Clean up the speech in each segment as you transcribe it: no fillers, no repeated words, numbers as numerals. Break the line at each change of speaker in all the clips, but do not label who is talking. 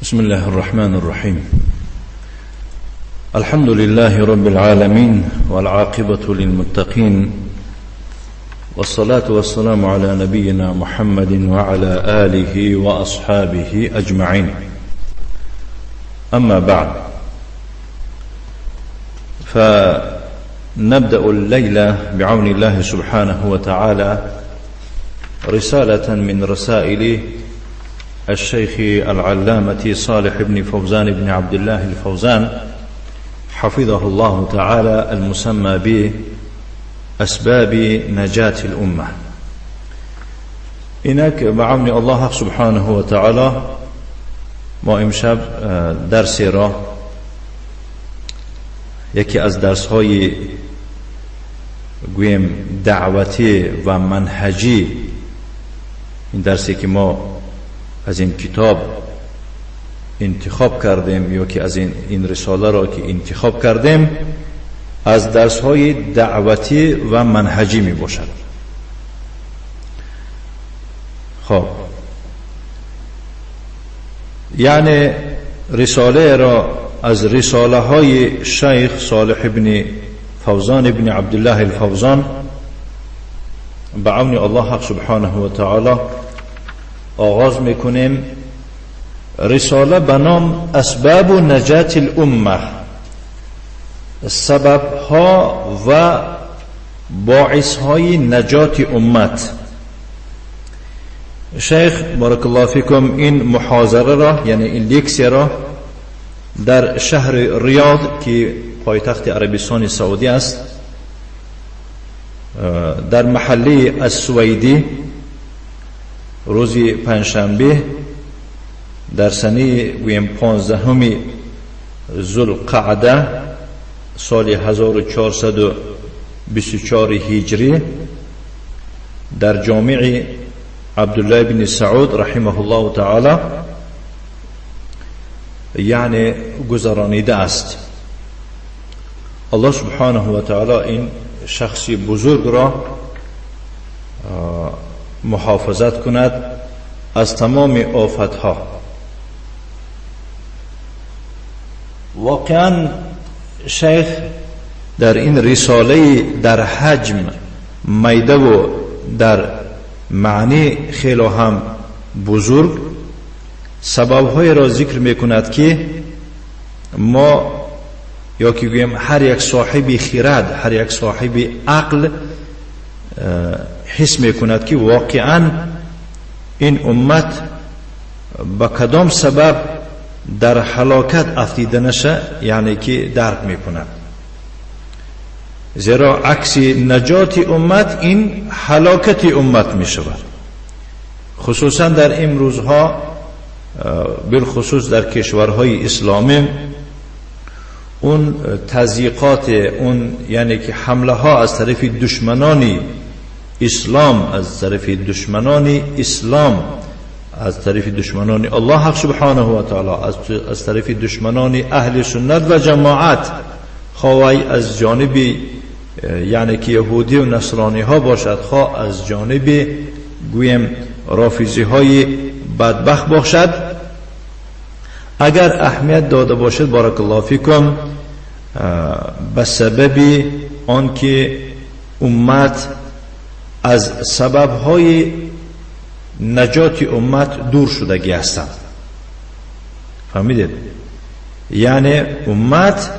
بسم الله الرحمن الرحيم. الحمد لله رب العالمين والعاقبة للمتقين، والصلاة والسلام على نبينا محمد وعلى آله وأصحابه أجمعين. أما بعد، فنبدأ الليلة بعون الله سبحانه وتعالى رسالة من رسائل الشيخ العلامة صالح بن فوزان بن عبد الله الفوزان حفظه الله تعالى، المسمى بأسباب نجاة الأمة. اینک به عون الله سبحانه و تعالی ما امشب درسی را، یکی از درس‌های گویم دعوتی و منهجی، این درسی که ما از این کتاب انتخاب کردیم یا که از این رساله را که انتخاب کردیم، از درس‌های دعوتی و منهجی می باشد. خب، یعنی رساله را از رساله های شیخ صالح بن فوزان بن عبدالله الفوزان به عون الله سبحانه و تعالی آغاز میکنیم. رساله به نام اسباب نجات الامه، سبب ها و باعث های نجات امت. شیخ بارک الله فیکم این محاضره را، یعنی این لیکسی را، در شهر ریاض که پایتخت عربستان سعودی است، در محله السویدی، روز پنجشنبه در سنه 15 ذوالقعده سال 1424 هجری در جامع عبدالله بن سعود رحمه الله تعالی یعنی گذرانیده است. الله سبحانه و تعالی این شخصی بزرگ را محافظت کند از تمام آفتها. واقعا شیخ در این رساله در حجم میده و در معنی خیلی هم بزرگ سبب‌های را ذکر میکند که ما، یا که گویم هر یک صاحب خرد، هر یک صاحب عقل حس میکند که واقعا این امت با کدام سبب در هلاکت افتیده نشه، یعنی که درک میکند. زیرا عکس نجات امت این هلاکت امت میشود. خصوصا در این روزها، بالخصوص در کشورهای اسلامی، اون تضییقات، اون یعنی که حمله ها از طرف دشمنان اسلام، از طرف دشمنان اسلام، از طرف دشمنان الله سبحانه و تعالی، از طرف دشمنان اهل سنت و جماعت، خواه از جانب یعنی که یهودی و نصرانی ها باشد، خواه از جانب گویم رافضی های بدبخت باشد، اگر اهمیت داده باشد بارک الله فیکم به سبب آن که امت از سبب‌های نجات امت دور شدگی هستند. فهمیدید؟ یعنی امت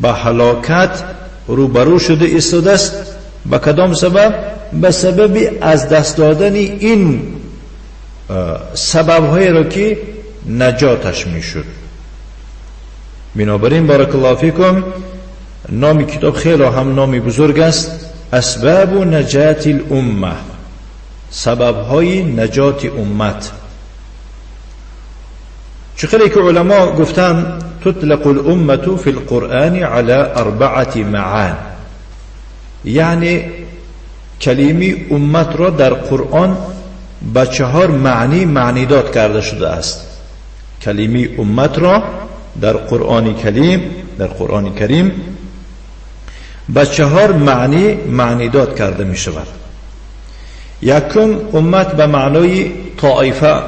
به هلاکت روبرو شده ایستاده است. به کدام سبب؟ به سبب از دست دادن این سبب‌های را که نجاتش میشد. بنابراین بارک الله فیکم نام کتاب خیلی هم نام بزرگ است، اسباب نجات الامه، سبب‌های نجات امت. چقدر که علما گفتن تطلق الامه فی القرآن على 4 معان، یعنی کلمه امت را در قرآن به 4 معنی داد کرده شده است. کلمه امت را در قرآن کریم به 4 معنی داد کرده می شود. یکم امت به معنای طائفه،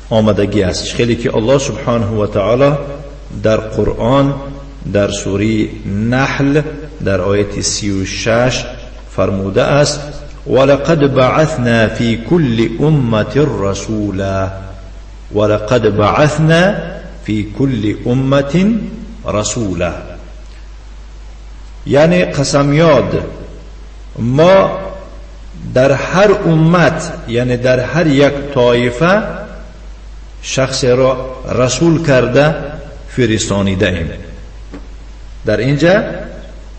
آمدگی است. خیلی که الله سبحانه و تعالی در قرآن در سوره نحل در آیت 36 فرموده است ولقد بعثنا في كل أمة رسولا ولقد بعثنا في كل أمة رسولا، یعنی قسم یاد ما در هر امت یعنی در هر یک طایفه شخص را رسول کرده فرستانیده ایم. در اینجا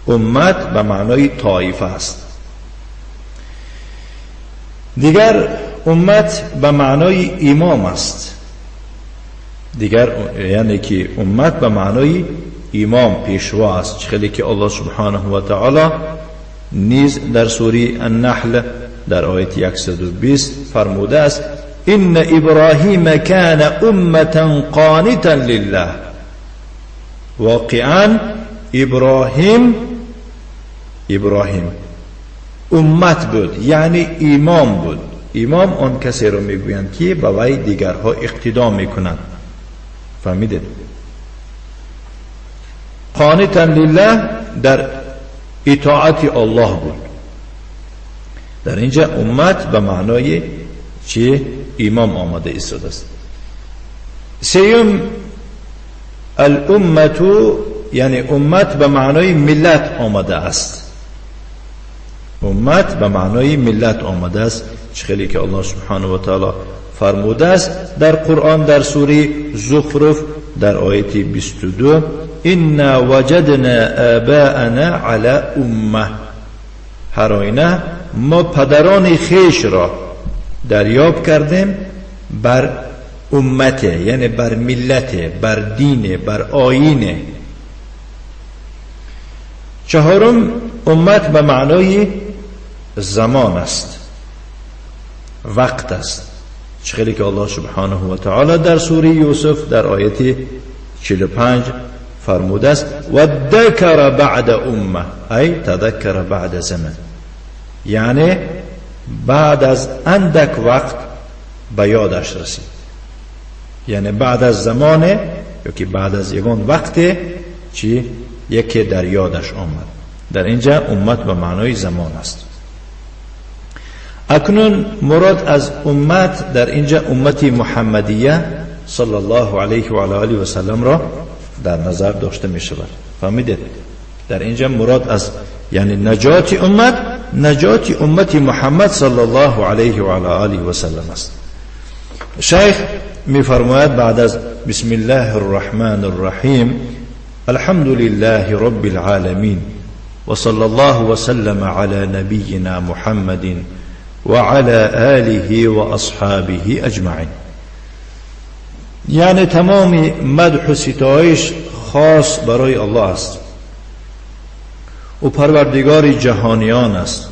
امت به معنای طایفه است. دیگر امت به معنای امام است. دیگر یعنی که امت به معنای امام پیشوا است. خیلی که الله سبحانه و تعالی نیز در سوره النحل در آیت 120 فرموده است ان ابراهیم کان امة قانتا لله. واقعا ابراهیم امت بود، یعنی امام بود. امام آن کسی رو میگویند که به وی دیگرها اقتدا میکنند. فهمیدید؟ قانتا لله در اطاعت الله بود. در اینجا امت به معنای چی؟ امام آمده ایستاده است. سیوم الامتو یعنی امت به معنای ملت آمده است. امت به معنای ملت آمده است. خیلی که الله سبحانه و تعالی فرموده است در قرآن در سوره زخرف در آیت 22 انا وجدنا آباءنا علی امه. هر آینه ما پدران خیش را دریاب کردیم بر امت، یعنی بر ملت، بر دین، بر آیین. چهارم امت به معنای زمان است، وقت است. خیلی که الله سبحانه و تعالی در سوره یوسف در آیت 45 فرموده است و ذکر بعد امه ای تذکر بعد زمان، یعنی بعد از اندک وقت به یادش رسید، یعنی بعد از زمانه یا که بعد از یگان وقت چی یکی در یادش آمد. در اینجا امت به معنای زمان است. اکنون مراد از امت در اینجا امت محمدیه صلی الله علیه و آله و سلم را در نظر داشته می شود. فهمیدید؟ در اینجا مراد از یعنی نجات امت محمد صلی الله علیه و آله و سلم است. شیخ می فرماید بعد از بسم الله الرحمن الرحیم الحمد لله رب العالمین و صلی الله وسلم علی نبینا محمد وعلى آله وأصحابه أجمعين. یعنی تمام مدح و ستایش خاص برای الله است. او پروردگار جهانیان است.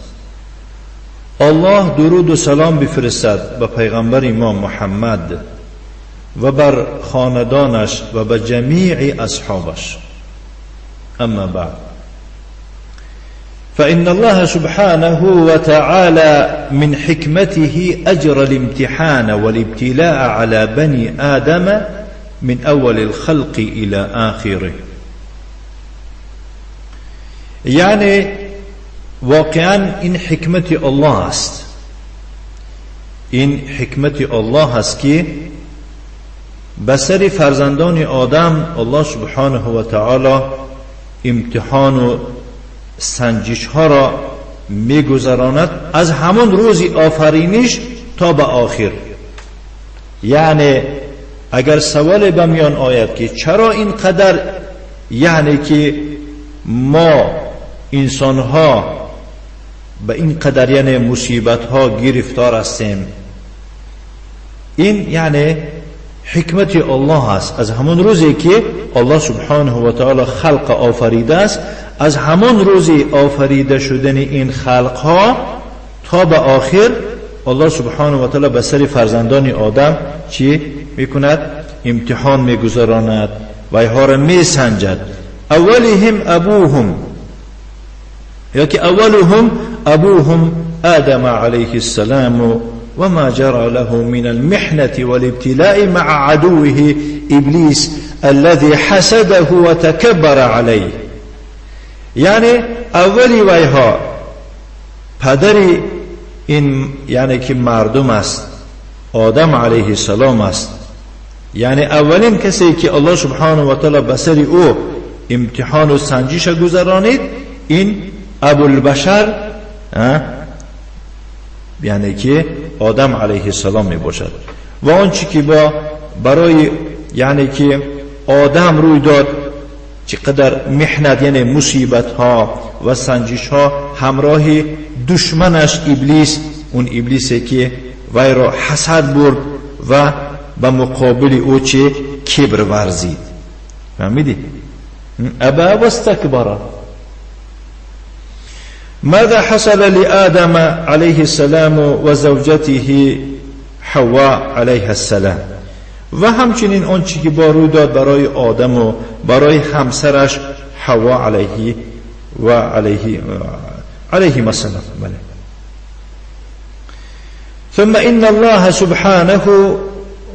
الله درود و سلام بفرستد به پیغمبر ما محمد و بر خاندانش و به جمیع اصحابش. اما بعد فإن الله سبحانه وتعالى من حكمته أجرى الامتحان والابتلاء على بني آدم من أول الخلق إلى آخره. يعني واقعا این حکمت الله است. این حکمت الله است که بسر فرزندان آدم الله سبحانه و تعالی امتحان و سنجش ها را میگذراند از همون روز آفرینش تا به آخر. یعنی اگر سوال به میان آید که چرا اینقدر یعنی که ما انسان ها به این قدر یعنی مصیبت ها گرفتار هستیم، این یعنی حکمت الله است. از همون روزی که الله سبحانه و تعالی خلق آفریده است، از همون روزی آفریده شدن این خلق ها تا به آخر الله سبحانه و تعالی به سر فرزندان آدم چی میکند؟ امتحان میگذراند و اینها را میسنجد. اولهم ابوهم، یا که اولهم ابوهم آدم علیه السلام وما جرى له من المحنة والابتلاء مع عدوه إبليس الذي حسده وتكبر عليه. یعنی اولی ویها پدری این یعنی که مردم است، آدم علیه السلام است. یعنی اولین کسی که الله سبحانه و تعالی به سر او امتحان و سنجش گذرانید این ابوالبشر یعنی که آدم علیه السلام می باشد. و آنچه که برای یعنی که آدم روی داد چقدر محنت یعنی مصیبت ها و سنجش ها همراه دشمنش ابلیس، اون ابلیسی که وی را حسد برد و به مقابل او چه کبر ورزید. فهمیدی؟ ابا و استکبر. ماذا حصل لآدم عليه السلام و زوجته حواء علیه السلام؟ و همچنین آنچه که روی داد برای آدم و برای همسرش حوا علیه و علیه السلام. بله. ثم إن الله سبحانه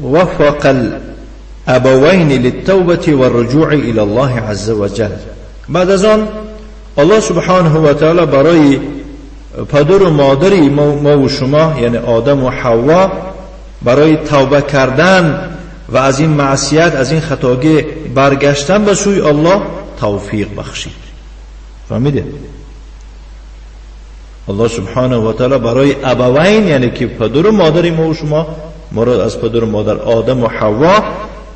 وفق الأبوين للتوبة والرجوع إلى الله عز وجل. بعد از آن الله سبحانه و تعالی برای پدر و مادری ما و شما یعنی آدم و حوا برای توبه کردن و از این معصیت، از این خطاگی برگشتن به سوی الله توفیق بخشید. فهمیده؟ الله سبحانه و تعالی برای ابوین یعنی که پدر و مادر ما و شما، مراد از پدر و مادر آدم و حوا،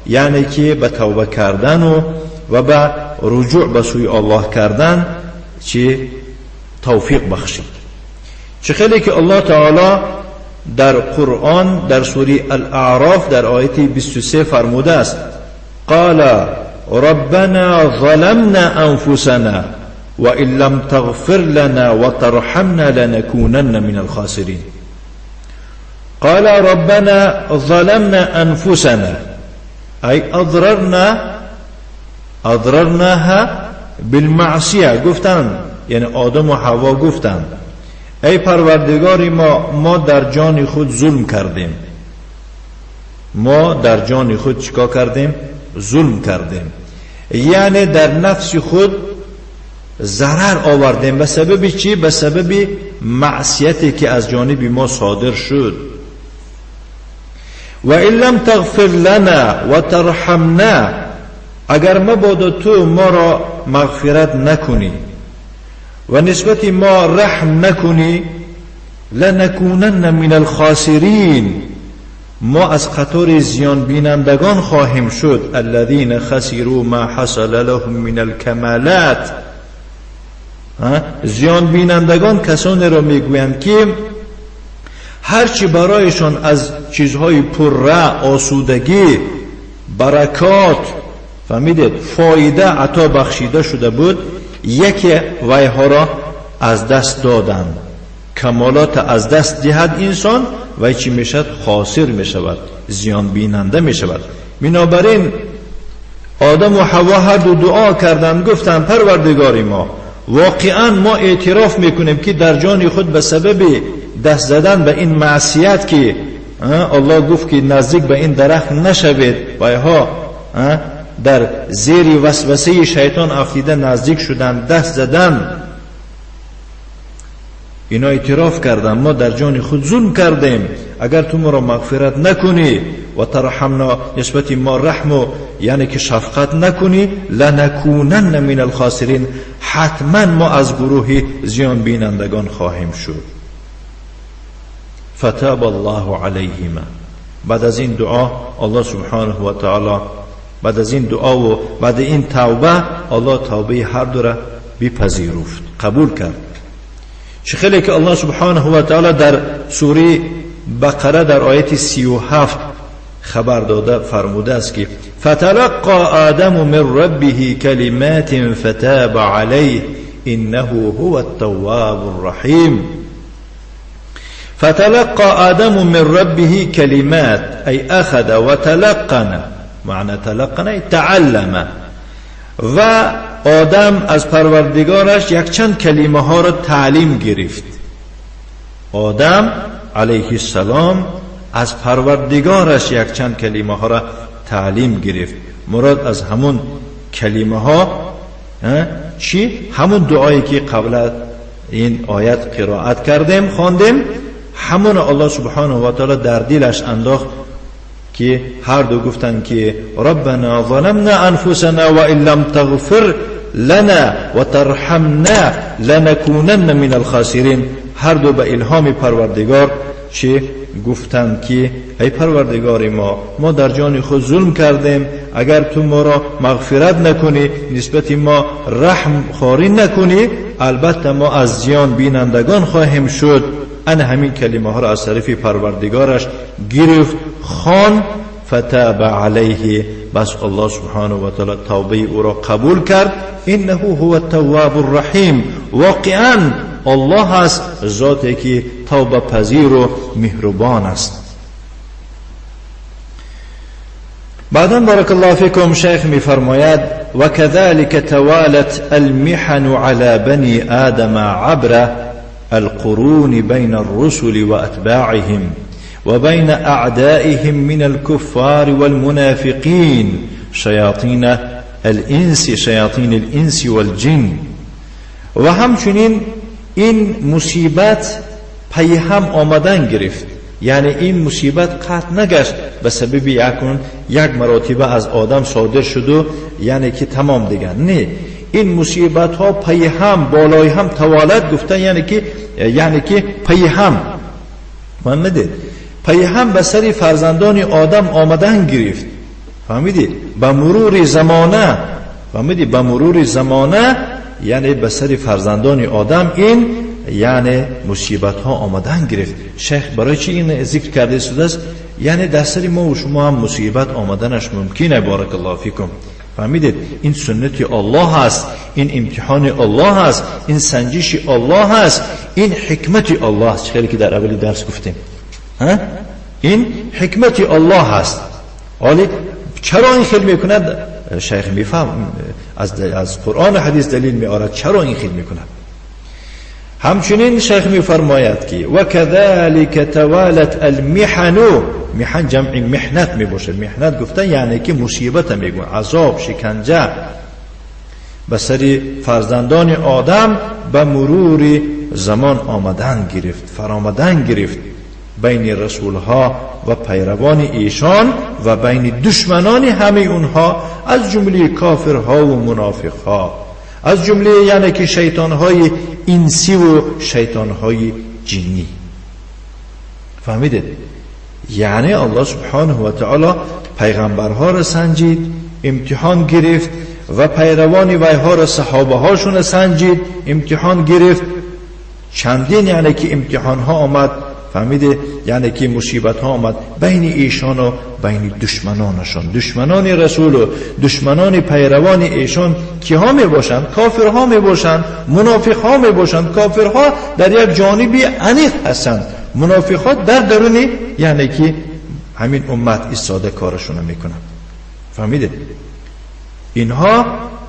یعنی که به توبه کردن و به رجوع به سوی الله کردن چه توفیق بخشید. چه خیلی که الله تعالی در قرآن در سوره الاعراف در آیه 23 فرموده است قال ربنا ظلمنا انفسنا وان لم تغفر لنا وترحمنا لنكونن من الخاسرين. قال ربنا ظلمنا انفسنا ای اضررناها بالمعصیه. گفتن یعنی آدم و حوا گفتند ای پروردگار ما در جان خود ظلم کردیم. ما در جان خود چیکار کردیم؟ ظلم کردیم. یعنی در نفس خود ضرر آوردیم. به سبب چی؟ به سبب معصیتی که از جانب ما صادر شد. و ان لم تغفر لنا و ترحمنا، اگر مبادا تو ما را مغفرت نکنی و نسبت ما رحم نکنی لنکونن من الخاسرین، ما از قطار زیان بینندگان خواهیم شد. الذين خسروا ما حصل لهم من الكمالات. زیان بینندگان کسانی را میگویند که هرچی برایشان از چیزهای پرره، آسودگی، برکات، فهمیدید، فایده عطا بخشیده شده بود، یکی ویها را از دست دادن. کمالات از دست دهد انسان و چی میشد؟ خاسر میشود، زیان بیننده میشود. بنابراین آدم و حوا هر دو دعا کردند، گفتند پروردگار ما واقعا ما اعتراف میکنیم که در جان خود به سبب دست زدن به این معصیت که الله گفت که نزدیک به این درخت نشوید، ویها در زیر وسوسه شیطان افتیده نزدیک شدن، دست زدن، اینا اعتراف کردن ما در جان خود ظلم کردیم. اگر تو ما را مغفرت نکنی و ترحمنا، نسبت ما رحم یعنی که شفقت نکنی، لنکونن من الخاسرین، حتما ما از گروه زیان بینندگان خواهیم شد. فتاب الله علیهما. بعد از این دعا الله سبحانه و تعالی، بعد از این دعا و بعد این توبه، الله توبه هر دو را بپذیرفت، قبول کرد. چه خیلی که الله سبحانه و تعالی در سوره بقره در آیت 37 خبر داده فرموده است که فتلقى آدم من ربه کلمات فتاب علیه انه هو التواب الرحیم. فتلقى آدم من ربه کلمات ای اخذ و تلقن، معنی تلقن ای تعلم، و آدم از پروردگارش یک چند کلمه ها را تعلیم گرفت. آدم علیه السلام از پروردگارش یک چند کلمه ها را تعلیم گرفت. مراد از همون کلمه ها چی؟ همون دعایی که قبل این آیت قرائت کردیم خواندیم، همون الله سبحانه و تعالی در دلش انداخت که هر دو گفتن که ربنا ظلمنا انفسنا و ان لم تغفر لنا و ترحمنا لنکونن من الخاسرین. هر دو به الهام پروردگار چه گفتند که ای پروردگار ما در جان خود ظلم کردیم، اگر تو ما را مغفرت نکنی، نسبت ما رحم خواری نکنی، البته ما از زیان بینندگان خواهیم شد. ان همین کلمه ها را از طرف پروردگارش گرفت خان، فتاب علیه، بس الله سبحانه و تعالی توبه او را قبول کرد. انه هو التواب الرحیم، واقعا الله است ذاتی که توبه پذیر و مهربان است. بعدا بارک الله فیکم شیخ می فرماید و كذلك توالت المحن على بني آدم عبر القرون بين الرسل وأتباعهم وبين أعدائهم من الكفار والمنافقين شياطين الإنس والجن. و همچنین این مصیبت پی هم آمدن گرفت، یعنی این مصیبت قطع نگشت به سبب یک مراتبه از آدم صادر شد یعنی که تمام دیگر نه، این مصیبت ها پی هم بالای هم توالت گفته، یعنی که پی هم فهمیدید، پی هم به سر فرزندان آدم آمدن گرفت. فهمیدید؟ به مرور زمانه، فهمیدید؟ به مرور زمانه یعنی به سر فرزندان آدم این یعنی مصیبت ها آمدن گرفت. شیخ برای چی این ذکر کرده شده است؟ یعنی در سر ما و شما هم مصیبت آمدنش ممکنه. بارک الله فیکم. فهمیدید؟ این سنت الله هست، این امتحان الله هست، این سنجش الله هست، این حکمت الله هست. خیلی که در اولی درس گفتیم این حکمت الله هست. ولی چرا این خیلی میکند؟ شیخ میفهم از قرآن و حدیث دلیل میارد چرا این خیلی میکند. همچنین شیخ میفرماید که و كذلك توالت المحن، محن جمع محنت میباشه، محنت گفته یعنی که مصیبت میگن، عذاب، شکنجه به سر فرزندان آدم به مرور زمان آمدن گرفت، فرآمدن گرفت بین رسولها و پیروان ایشان و بین دشمنان همه اونها از جمله کافرها و منافقها، از جمله یعنی که شیطانهای انسی و شیطانهای جنی. فهمیدید؟ یعنی الله سبحانه و تعالی پیغمبرها را سنجید، امتحان گرفت و پیروان ویها را صحابه هاشون سنجید، امتحان گرفت. چندین یعنی که امتحان ها آمد، فهمیده؟ یعنی که مصیبت ها آمد بین ایشان و بین دشمنانشان، دشمنان رسول و دشمنان پیروان ایشان که ها می باشند؟ کافرها می باشند، منافقها می باشند. کافرها در یک جانبی انیق هستند، منافقها در درونی یعنی که همین امت ایستاده کارشون میکنند. فهمیده؟ اینها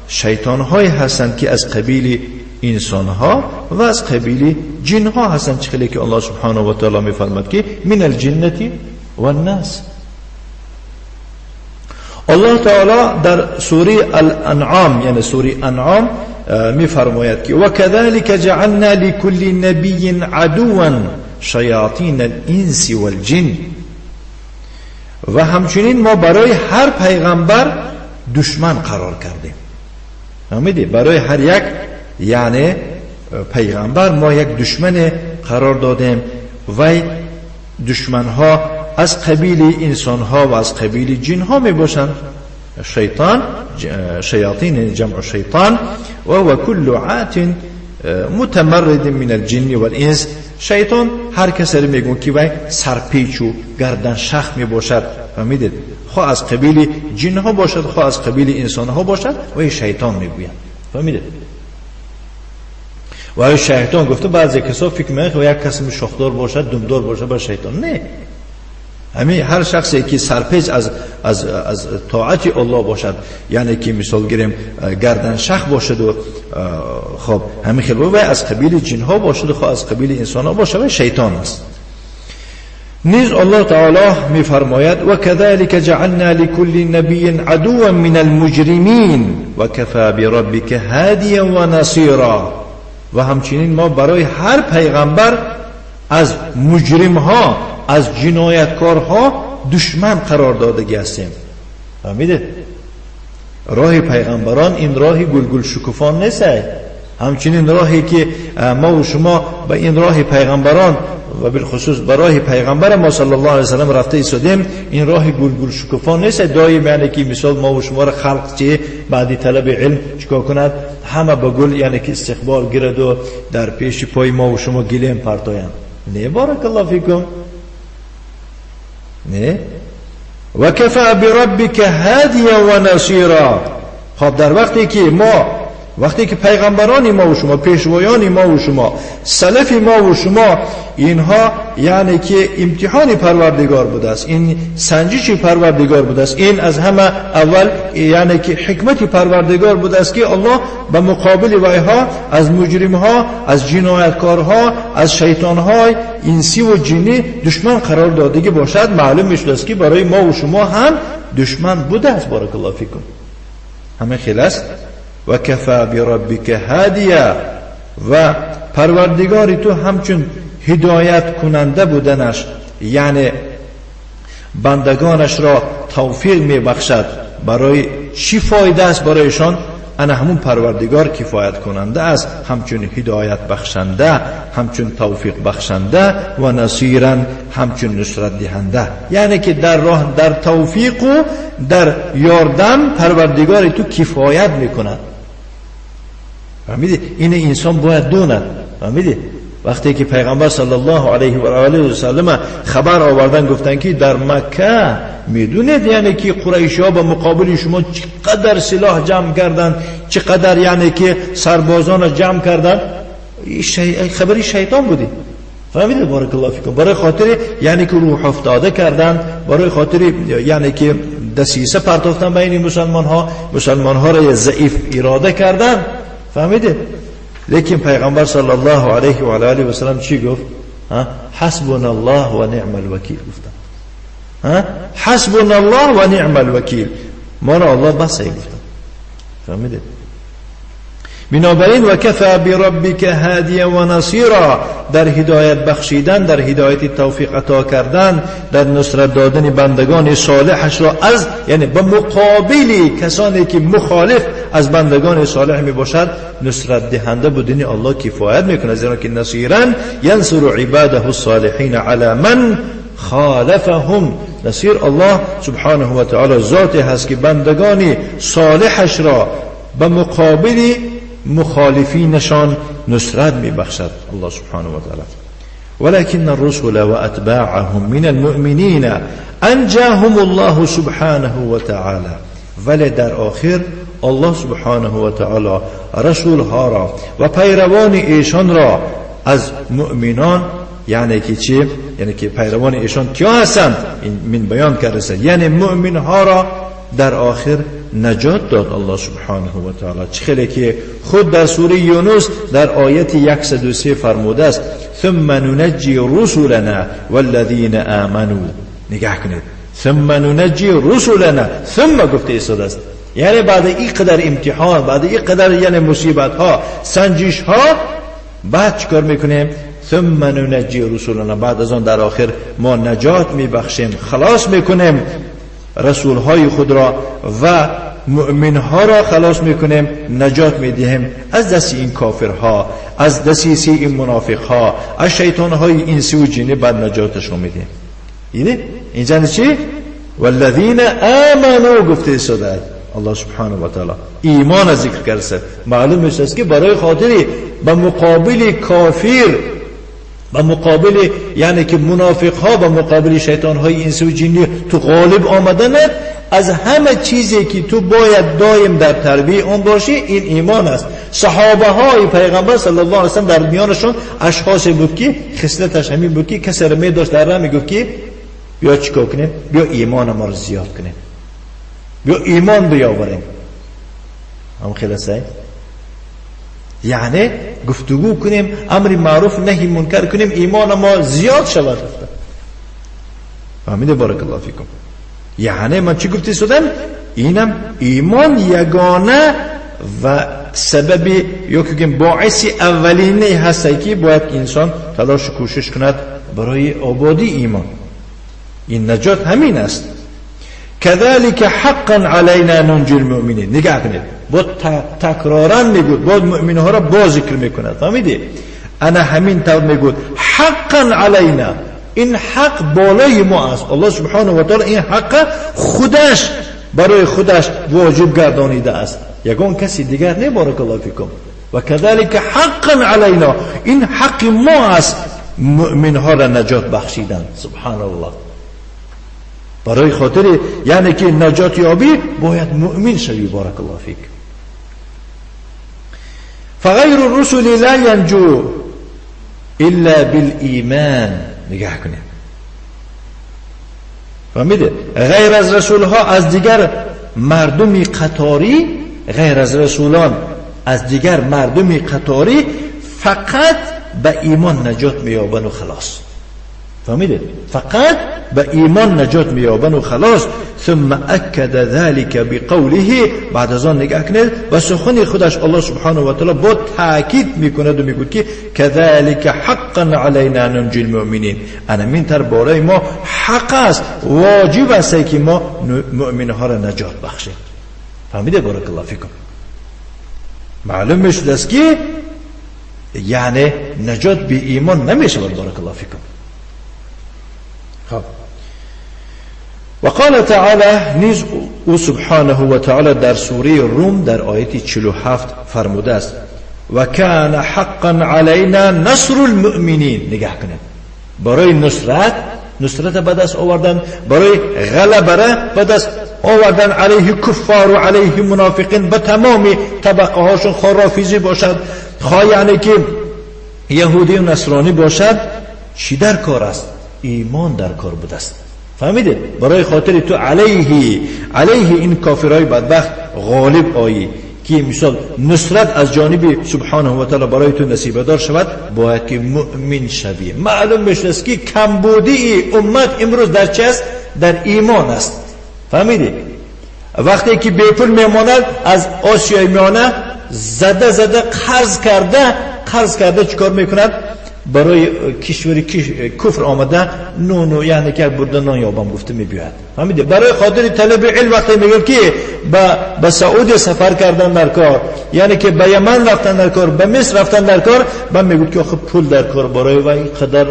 شیطان های هستند که از قبیل انسان ها و از قبیل جن ها هستند، چخیلی که الله سبحانه و تعالی می فرماد که من الجنة والناس. الله تعالی در سوره الانعام یعنی سوره انعام می فرماید که و كذلك جعلنا لكل نبي عدوا شیاطین الانس والجن. و همچنین ما برای هر پیغمبر دشمن قرار کردیم. فهمیدی؟ برای هر یک یعنی پیغمبر ما یک دشمن قرار دادیم و دشمن ها از قبیل انسان ها و از قبیل جن ها می باشند. شیطان، شیاطین جمع شیطان و کل عات متمرد من الجن والانس. شیطان هر کسی رو میگن که وای سرپیچ و گردن شخ می باشد. فهمیدید؟ خواه از قبیل جن ها باشد، خواه از قبیل انسان ها باشد و شیطان میگوید. فهمیدید؟ و شیطان گفته بعضی کسا فکر میکنه و یک کسی شاخدار باشد، دمدار باشد با شیطان. نه، همین هر شخصی که سرپیچ از طاعت الله باشد، یعنی که مثال گیریم گردن شخ باشد و خب همین خیلی و از قبیل جن ها باشد و از قبیل انسان ها باشد و شیطان است. نیز الله تعالی میفرماید و کذالک جعلنا لكل نبی عدوا من المجرمین و کفى بربک هادیا و نصیرا. و همچنین ما برای هر پیغمبر از مجرم ها، از جنایتکارها دشمن قرار داده هستیم. فهمیده؟ راه پیغمبران این راه گلگل شکوفان نیست. همچنین راهی که ما و شما به این راه پیغمبران و بالخصوص به راه پیغمبر ما صلی الله علیه و سلم رفته ایستادیم، این راه گلگل شکوفان نیست. دایم یعنی که مثال ما و شما را خلق چه بعدی طلب علم چیکار کند، همه به گل یعنی که استقبال گیرد و در پیش پای ما و شما گلیم پرتاین. نه بارک الله فیکم. نه و کفى بربک هادیا و نصیرا. خب در وقتی که پیغمبران ما و شما، پیشوایان ما و شما، سلف ما و شما، اینها یعنی که امتحان پروردگار بوده است، این سنجش پروردگار بوده است، این از همه اول یعنی که حکمت پروردگار بوده است که الله به مقابل وایها از مجرمها، از جنایتکارها، از شیطانهای انسی و جنی دشمن قرار داده باشد. معلوم میشد است که برای ما و شما هم دشمن بوده است. بارک الله فیکم. همه خلاص و کفى بربک هادیا. و پروردگار تو همچون هدایت کننده بودنش، یعنی بندگانش را توفیق می بخشد. برای چی فایده است برایشان؟ انا همون پروردگار کفایت کننده است، همچون هدایت بخشنده، همچون توفیق بخشنده و نصیرا، همچون نصرت دهنده. یعنی که در راه، در توفیق و در یاردم پروردگار تو کفایت میکند. فهمیدی؟ این انسان باید دوند. فهمیدی؟ وقتی که پیغمبر صلی الله علیه و آله و سلم خبر آوردن گفتن که در مکه میدونید یعنی که قریشی ها به مقابل شما چقدر سلاح جمع کردن، چقدر یعنی که سربازان جمع کردن، خبری شیطان بودی. فهمیدید؟ بارک الله فیکم. برای خاطر یعنی که روح افتاده کردن، برای خاطر یعنی که دسیسه پرتافتن بین مسلمان ها را ضعیف اراده کردن. فهمیده؟ لیکن پیغمبر صلی الله علیه و آله و سلم چی گفت؟ حسبنا الله و نعم الوکیل. گفتن حسبنا الله و نعم الوکیل، ما را الله بسه. گفتن. فهمیده؟ بنابراین و کفى بربک هادیا و نصیرا، در هدایت بخشیدن، در هدایت توفیق عطا کردن، در نصرت دادن بندگان صالحش را از یعنی به مقابل کسانی که مخالف از بندگان صالح می باشد نصرت دهنده بودن الله کفایت میکنه. زیرا که نصیرا ینصر عباده الصالحین علی من خالفهم. نصیر الله سبحانه و تعالی ذاتی هست که بندگان صالحش را به مقابل مخالفینشان نصرت می بخشد الله سبحانه و تعالی. ولكن الرسل واتباعهم من المؤمنین انجاهم الله سبحانه و تعالی. ولی در آخر الله سبحانه و تعالی رسول ها را و پیروان ایشان را از مؤمنان، یعنی که چی؟ یعنی که پیروان ایشان کیا هستند؟ این من بیان کرده، یعنی مؤمن ها را در آخر نجات داد الله سبحانه و تعالی. چخیلی که خود در سوره یونس در آیت 103 فرموده است ثم ننجی رسولنا والذین آمنوا. نگاه کنید، ثم ننجی رسولنا، ثم گفته ایستاده است. یعنی بعد این قدر امتحان، بعد این قدر یعنی مصیبت ها، سنجش ها، بعد چیکار میکنیم؟ ثم ننجی رسولنا، بعد از آن در آخر ما نجات میبخشیم، خلاص میکنیم رسول های خود را و مؤمن ها را خلاص میکنیم، نجات میدهیم از دست این کافرها، از دست این منافق ها، از شیطان های انسی و جنی، بعد نجاتشون میدهیم. اینجا چی؟ والذین آمنوا گفته ایستاده الله سبحانه و تعالی. ایمان ذکر کرده. معلوم میشه که برای خاطر به مقابل کافر، به مقابل یعنی که منافق ها، به مقابل شیطان های انسی و جنی تو غالب آمدنت، از همه چیزی که تو باید دایم در تربیه اون باشی این ایمان است. صحابه های پیغمبر صلی الله علیه و سلم در میانشون اشخاصی بود که خصلتش همین بود که کسی رو می‌داشت در راه میگفت که بیا چیکار کنیم؟ بیا ایمان ما رو زیاد کنیم، بیا ایمان بیاوریم. هم خلاصه یعنی گفتگو کنیم، امر معروف نهی منکر کنیم، ایمان ما زیاد شود. فهمیده؟ بارک الله فیکم. یعنی من چی گفتی شدم؟ اینم ایمان یگانه و سببی یا که باعث اولینه هستی که باید انسان تلاش کوشش کند برای آبادی ایمان. این نجات همین است. كذلك حقا علينا ننجي المؤمنين. نگاه کنید، با تکرارا میگود، با مؤمن ها را با ذکر میکند. فهمیدی؟ انا همین طور میگود حقا علينا، این حق بالای ما است. الله سبحانه و تعالی این حق خودش برای خودش واجب گردانیده است، یگان کسی دیگر نه. بارک الله فیکم. و كذلك حقا علينا، این حق ما است مؤمن ها را نجات بخشیدن. سبحان الله. برای خاطر یعنی که نجات یابی باید مؤمن شوی. بارک الله فیک. فغیر الرسل لا ينجو الا بالایمان. نگاه کنید، فهمیده؟ غیر از رسول ها از دیگر مردمی قطاری، غیر از رسولان از دیگر مردمی قطاری فقط به ایمان نجات میابن و خلاص. فهمیده؟ فقط به ایمان نجات میابن و خلاص. ثم اکد ذلك بقوله، بعد از آن نگاه کنید و سخن خودش الله سبحانه و تعالی با تاکید میکند و میگوید که كذلك حقا علينا ننجي المؤمنين. همین طور برای ما حق است، واجب است که ما مؤمن ها را نجات بخشیم. فهمیده؟ بارک الله فیکم. معلوم میشد است که یعنی نجات به ایمان نمیشه. بارک الله فیکم. وقال تعالى، نیز او سبحانه و تعالی در سوره روم در آیت 47 فرموده است و کان حقا علینا نصر المؤمنین. نگاه کنید، برای نصرت به دست آوردن، برای غلبه به دست آوردن علیه کفار و علیه منافقین به تمام طبقه هاشون، خرافیزی باشد، خواه یعنی که یهودی و نصرانی باشد، چی در کار است؟ ایمان در کار بوده است. فهمیده؟ برای خاطر تو علیه این کافرای بدبخت غالب آیی که مثال نصرت از جانب سبحانه و تعالی برای تو نصیب دار شود، باید که مؤمن شوی. معلوم میشه که کمبودی امت امروز در چه است؟ در ایمان است. فهمیده؟ وقتی که بے پول میماند از آسیای میانه زده قرض کرده چیکار میکند؟ برای کشوری کفر آمده نونو یعنی که بردن نان یابم گفته میبیاد. فهمیده؟ برای خاطر طلب علم وقتی میگه که به سعودی سفر کردن در کار، یعنی که به یمن رفتن در کار، به مصر رفتن در کار، من میگم که آخه پول در کار برای و این قدر.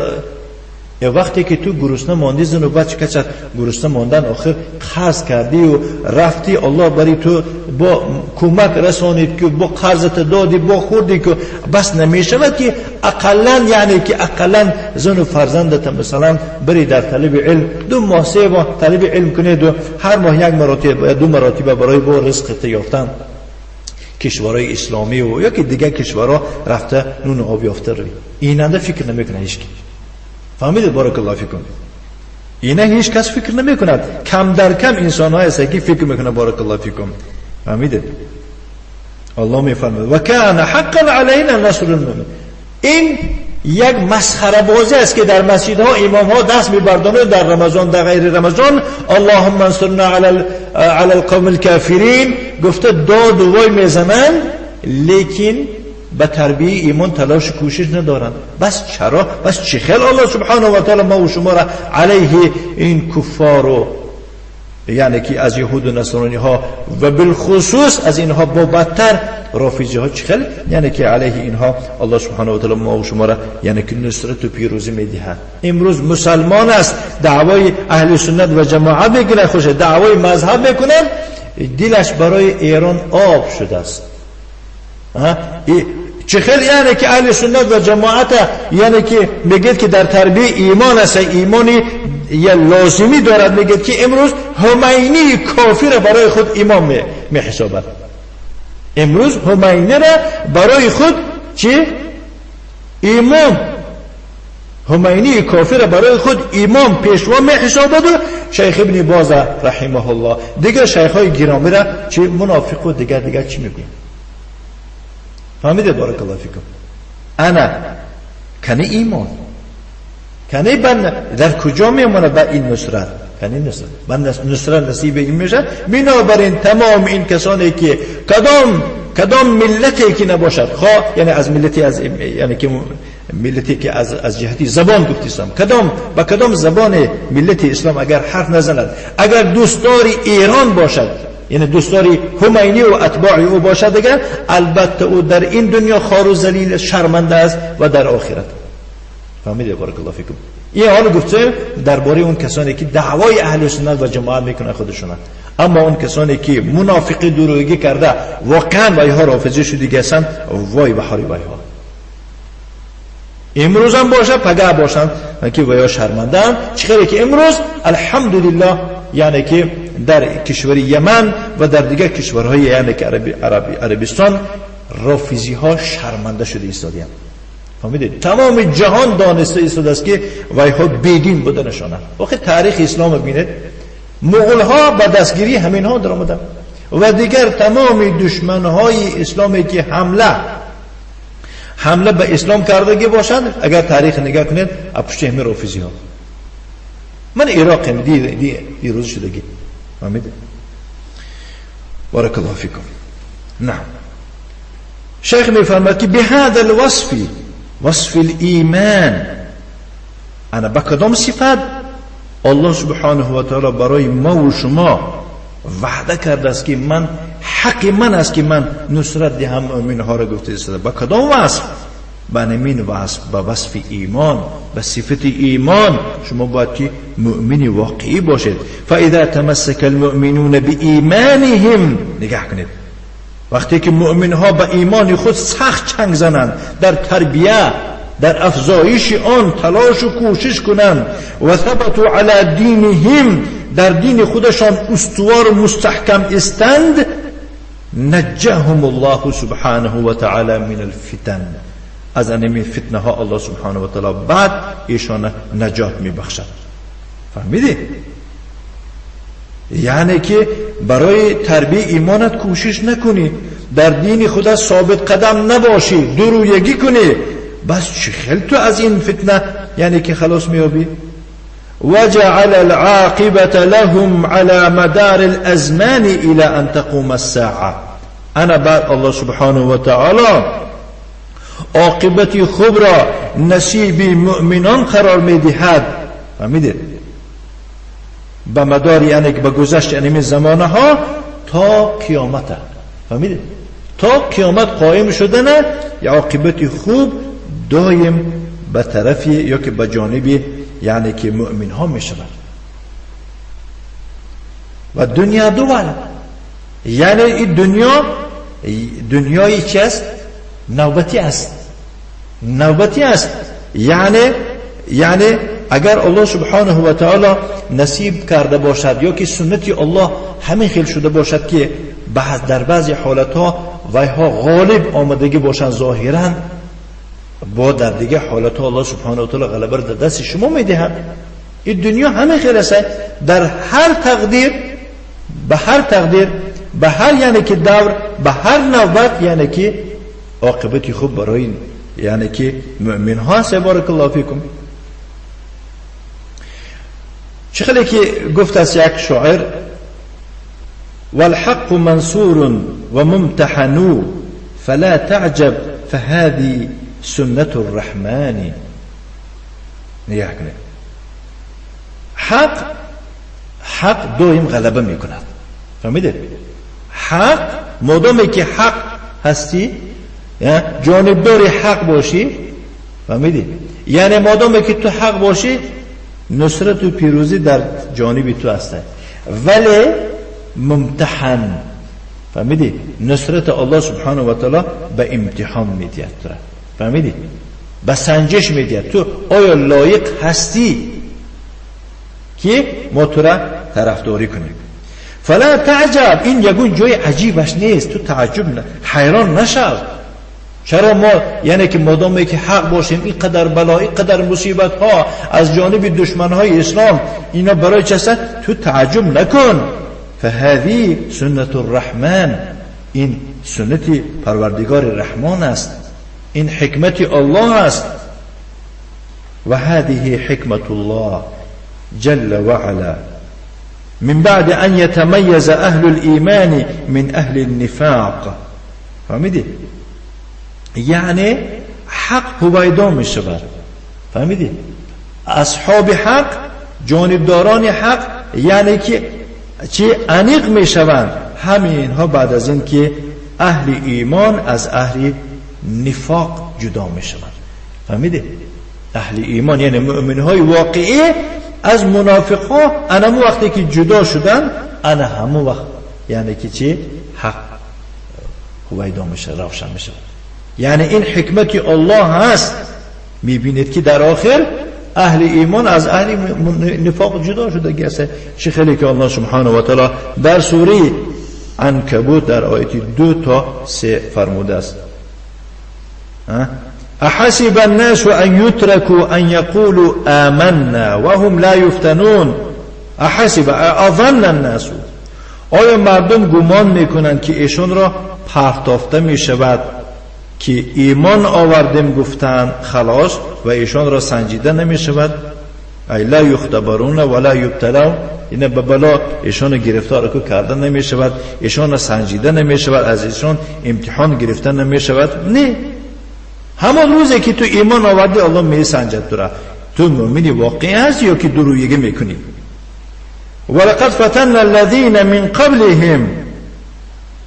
یا وقتی که تو گرسنه ماندی، زن و بچه کچت گرسنه ماندن، آخر قرض کردی و رفتی، الله برای تو با کمک رسانید که با قرضت دادی، با خوردی که بس نمیشود که اقلن یعنی که اقلن زن و فرزندت مثلا بری در طلب علم 2 ماه 3 ماه طلب علم کنید و هر ماه 1 مرتبه یا 2 مرتبه برای با رزقت یافتن کشورهای اسلامی و یا که دیگه کشورها رفته نون آب یافته روی. ایننده فکر نمیکنه هیچ کی. فهمیده؟ بارک الله فیکم. اینه هیچ کس فکر نمی کند. کم در کم انسان های است که فکر میکنه. بارک الله فیکم. فهمیده؟ الله میفرماید و کان حقا علینا نصر المؤمنین. این یک مسخره بازی است که در مسجدها امام ها دست میبردند در رمضان، در غیر رمضان اللهم انصرنا علی القوم الكافرین گفته داد و وای میزنند، لیکن به تربیه ایمان تلاش کوشش ندارن. بس چرا؟ بس چه خیل الله سبحانه و تعالی ما و شما را علیه این کفار و یعنی که از یهود و نصرانی ها و بالخصوص از اینها با بدتر رافضی ها چه خیل یعنی که علیه اینها الله سبحانه و تعالی ما و شما را یعنی که نصرت و پیروزی میدهد. امروز مسلمان است دعوای اهل سنت و جماعت بگیره، خوش دعوای مذهب میکنن، دلش برای ایران آب شده است. چه خیلی یعنی که اهل سنت و جماعت یعنی که میگید که در تربیه ایمان است، ایمانی یا لازمی دارد، میگید که امروز همینی کافر برای خود امام میحسابد. امروز همینی را برای خود چه؟ امام. همینی کافر برای خود امام پیشوا میحسابد و شیخ ابن باز رحمه الله دیگر شیخ های گرامی را چه منافق و دیگر چی میگوید؟ فهمیده؟ بارک الله فیکم. انا کنه ایمان کنی در کجا میمونه با این نصرت؟ کنی نصرت من نصرت نصیب این میشه. بنابراین تمام این کسانی که کدام ملتی که نباشد، خواه یعنی از ملتی یعنی که ملتی که از جهتی زبان گفت اسلام، با کدام زبان ملت اسلام اگر حرف نزند، اگر دوستدار ایران باشد، یعنی دوستدار خمینی و اتباع او باشد، اگر البته او در این دنیا خار و ذلیل شرمنده است و در آخرت. فهمیدید؟ بارک الله فیکم. این حال گفته درباره اون کسانی که دعوای اهل سنت و جماعت میکنه خودشون. اما اون کسانی که منافقی دروغی کرده واقعا وای ها رافضی شده هستند، وای بهاری وای ها. امروز هم باشه پگاه باشند که ویا شرمندن. چخیره که امروز الحمدلله یعنی که در کشور یمن و در دیگر کشورهای یعنی که عربستان رافضی ها شرمنده شده ایستادیان. فهمیدید؟ تمام جهان دانسته ایستاده است که وای ها بیدین بودنشانه. وقتی تاریخ اسلام ببینید، مغول ها به دستگیری همین ها در آمدن و دیگر تمام دشمن های اسلامی که حمله به اسلام کردگی باشند، اگر تاریخ نگاه کنید پشت همین رافضی ها. من عراق دی روز شدگی. فهمید؟ بارک الله فیکم. نعم. شیخ میفرماید که بهذا الوصف، وصف الایمان، انا با کدام صفت الله سبحانه و تعالی برای ما و شما وعده کرده است که من حق من است که من نصرت دهم مؤمن ها را گفته است. با کدام وصف؟ با همین وصف، با وصف ایمان، با صفت ایمان شما باید که مؤمن واقعی باشید. فاذا تمسك المؤمنون بایمانهم، نگاه کنید، وقتی که مؤمن ها با ایمان خود سخت چنگ زنند، در تربیه در افزایش آن تلاش و کوشش کنند، و ثبتوا علی دینهم، در دین خودشان استوار و مستحکم استند، نجاهم الله سبحانه و تعالی من الفتن، از این فتنه ها الله سبحانه و تعالی بعد ایشان نجات می بخشد. فهمیدی؟ یعنی که برای تربیه ایمانت کوشش نکنی، در دین خدا ثابت قدم نباشی، درویگی کنی، بس چه خیلی تو از این فتنه یعنی که خلاص میابی. وجعل العاقبة لهم على مدار الازمان الى ان تقوم الساعه. انا بعد الله سبحانه و تعالی عاقبت خوب را نصیب مؤمنان قرار میدهد. فهمیدید؟ به مدار یعنی به گذشت این زمانه ها تا قیامت. فهمیدید؟ تا قیامت قائم شدن یا عاقبت خوب دایم به طرفی یا که به جانب یعنی که مؤمن ها می شود. و دنیا دوال، یعنی این دنیایی چی است؟ نوبتی است. یعنی اگر الله سبحانه و تعالی نصیب کرده باشد یا که سنتی الله همین خیل شده باشد که در بعضی حالت ها وای ها غالب آمدگی باشند ظاهرا، با در دیگه حالت ها الله سبحانه و تعالی غلبه در دست شما میدهد. این دنیا همین خیل است. در هر تقدیر به هر یعنی که دور، به هر نوبت یعنی که عاقبتی خوب برای یعنی که مؤمن ها است. بارک الله فیکم. چه خیلی که گفت از یک شاعر: والحق منصور و ممتحن فلا تعجب فهذه سنة الرحمن. نگاه کنید، حق دویم غلبه میکند. فهمیدید؟ حق مادامی که حق هستی، جانبدار حق باشی، فهمیدید؟ یعنی مادامی که تو حق باشی نصرت و پیروزی در جانب تو هست. ولی ممتحن، فهمیدید؟ نصرت الله سبحانه و تعالی به امتحان میدید تو را. فهمیدید؟ به سنجش میدید تو آیا لایق هستی که ما تو را طرفداری کنیم. فلا تعجب، این یکون جای عجیبش نیست، تو تعجب نه، حیران نشو. چرا ما یعنی که مادامی که حق باشیم این قدر بلا، این قدر مصیبت ها از جانب دشمن های اسلام اینا برای چه است؟ تو تعجب نکن. فهذه سنت الرحمن، این سنت پروردگار رحمان است، این حکمت الله است. و هذه حکمت الله جل وعلا من بعد ان يتميز اهل الايمان من اهل النفاق. فهمیدی؟ یعنی حق هویدا می شود. فهمیدی؟ اصحاب حق، جانبداران حق، یعنی که چی انیق می شوند همین ها بعد از این که اهل ایمان از اهل نفاق جدا می شوند. فهمیدی؟ اهل ایمان یعنی مؤمن های واقعی از منافق ها انمو وقتی که جدا شدن انا همو وقت یعنی که چی حق هویدا میشه، روشن میشه. یعنی این حکمت الله هست. میبینید که در آخر اهل ایمان از اهل نفاق جدا شده گسته. چه خیلی که الله سبحانه و تعالی در سوره عنکبوت در آیه 2 تا 3 فرموده است: احسب الناس ان يتركوا ان يقولوا آمنا وهم لا يفتنون. احسب اظن الناس، آیا مردم گمان میکنند که ایشون را پرتافته میشود که ایمان آوردیم گفتند خلاص و ایشان را سنجیده نمیشود؟ ای لا یختبرون ولا یبتلون، این به بلا ایشان گرفتار کرده نمیشود، ایشان را سنجیده نمیشود، از ایشان امتحان گرفته نمیشود. نه، همان روزی که تو ایمان آوردی الله می سنجد تو را. تو مؤمنی واقعی هستی یا که درویگی میکنی؟ ولقد فتن الذين من قبلهم،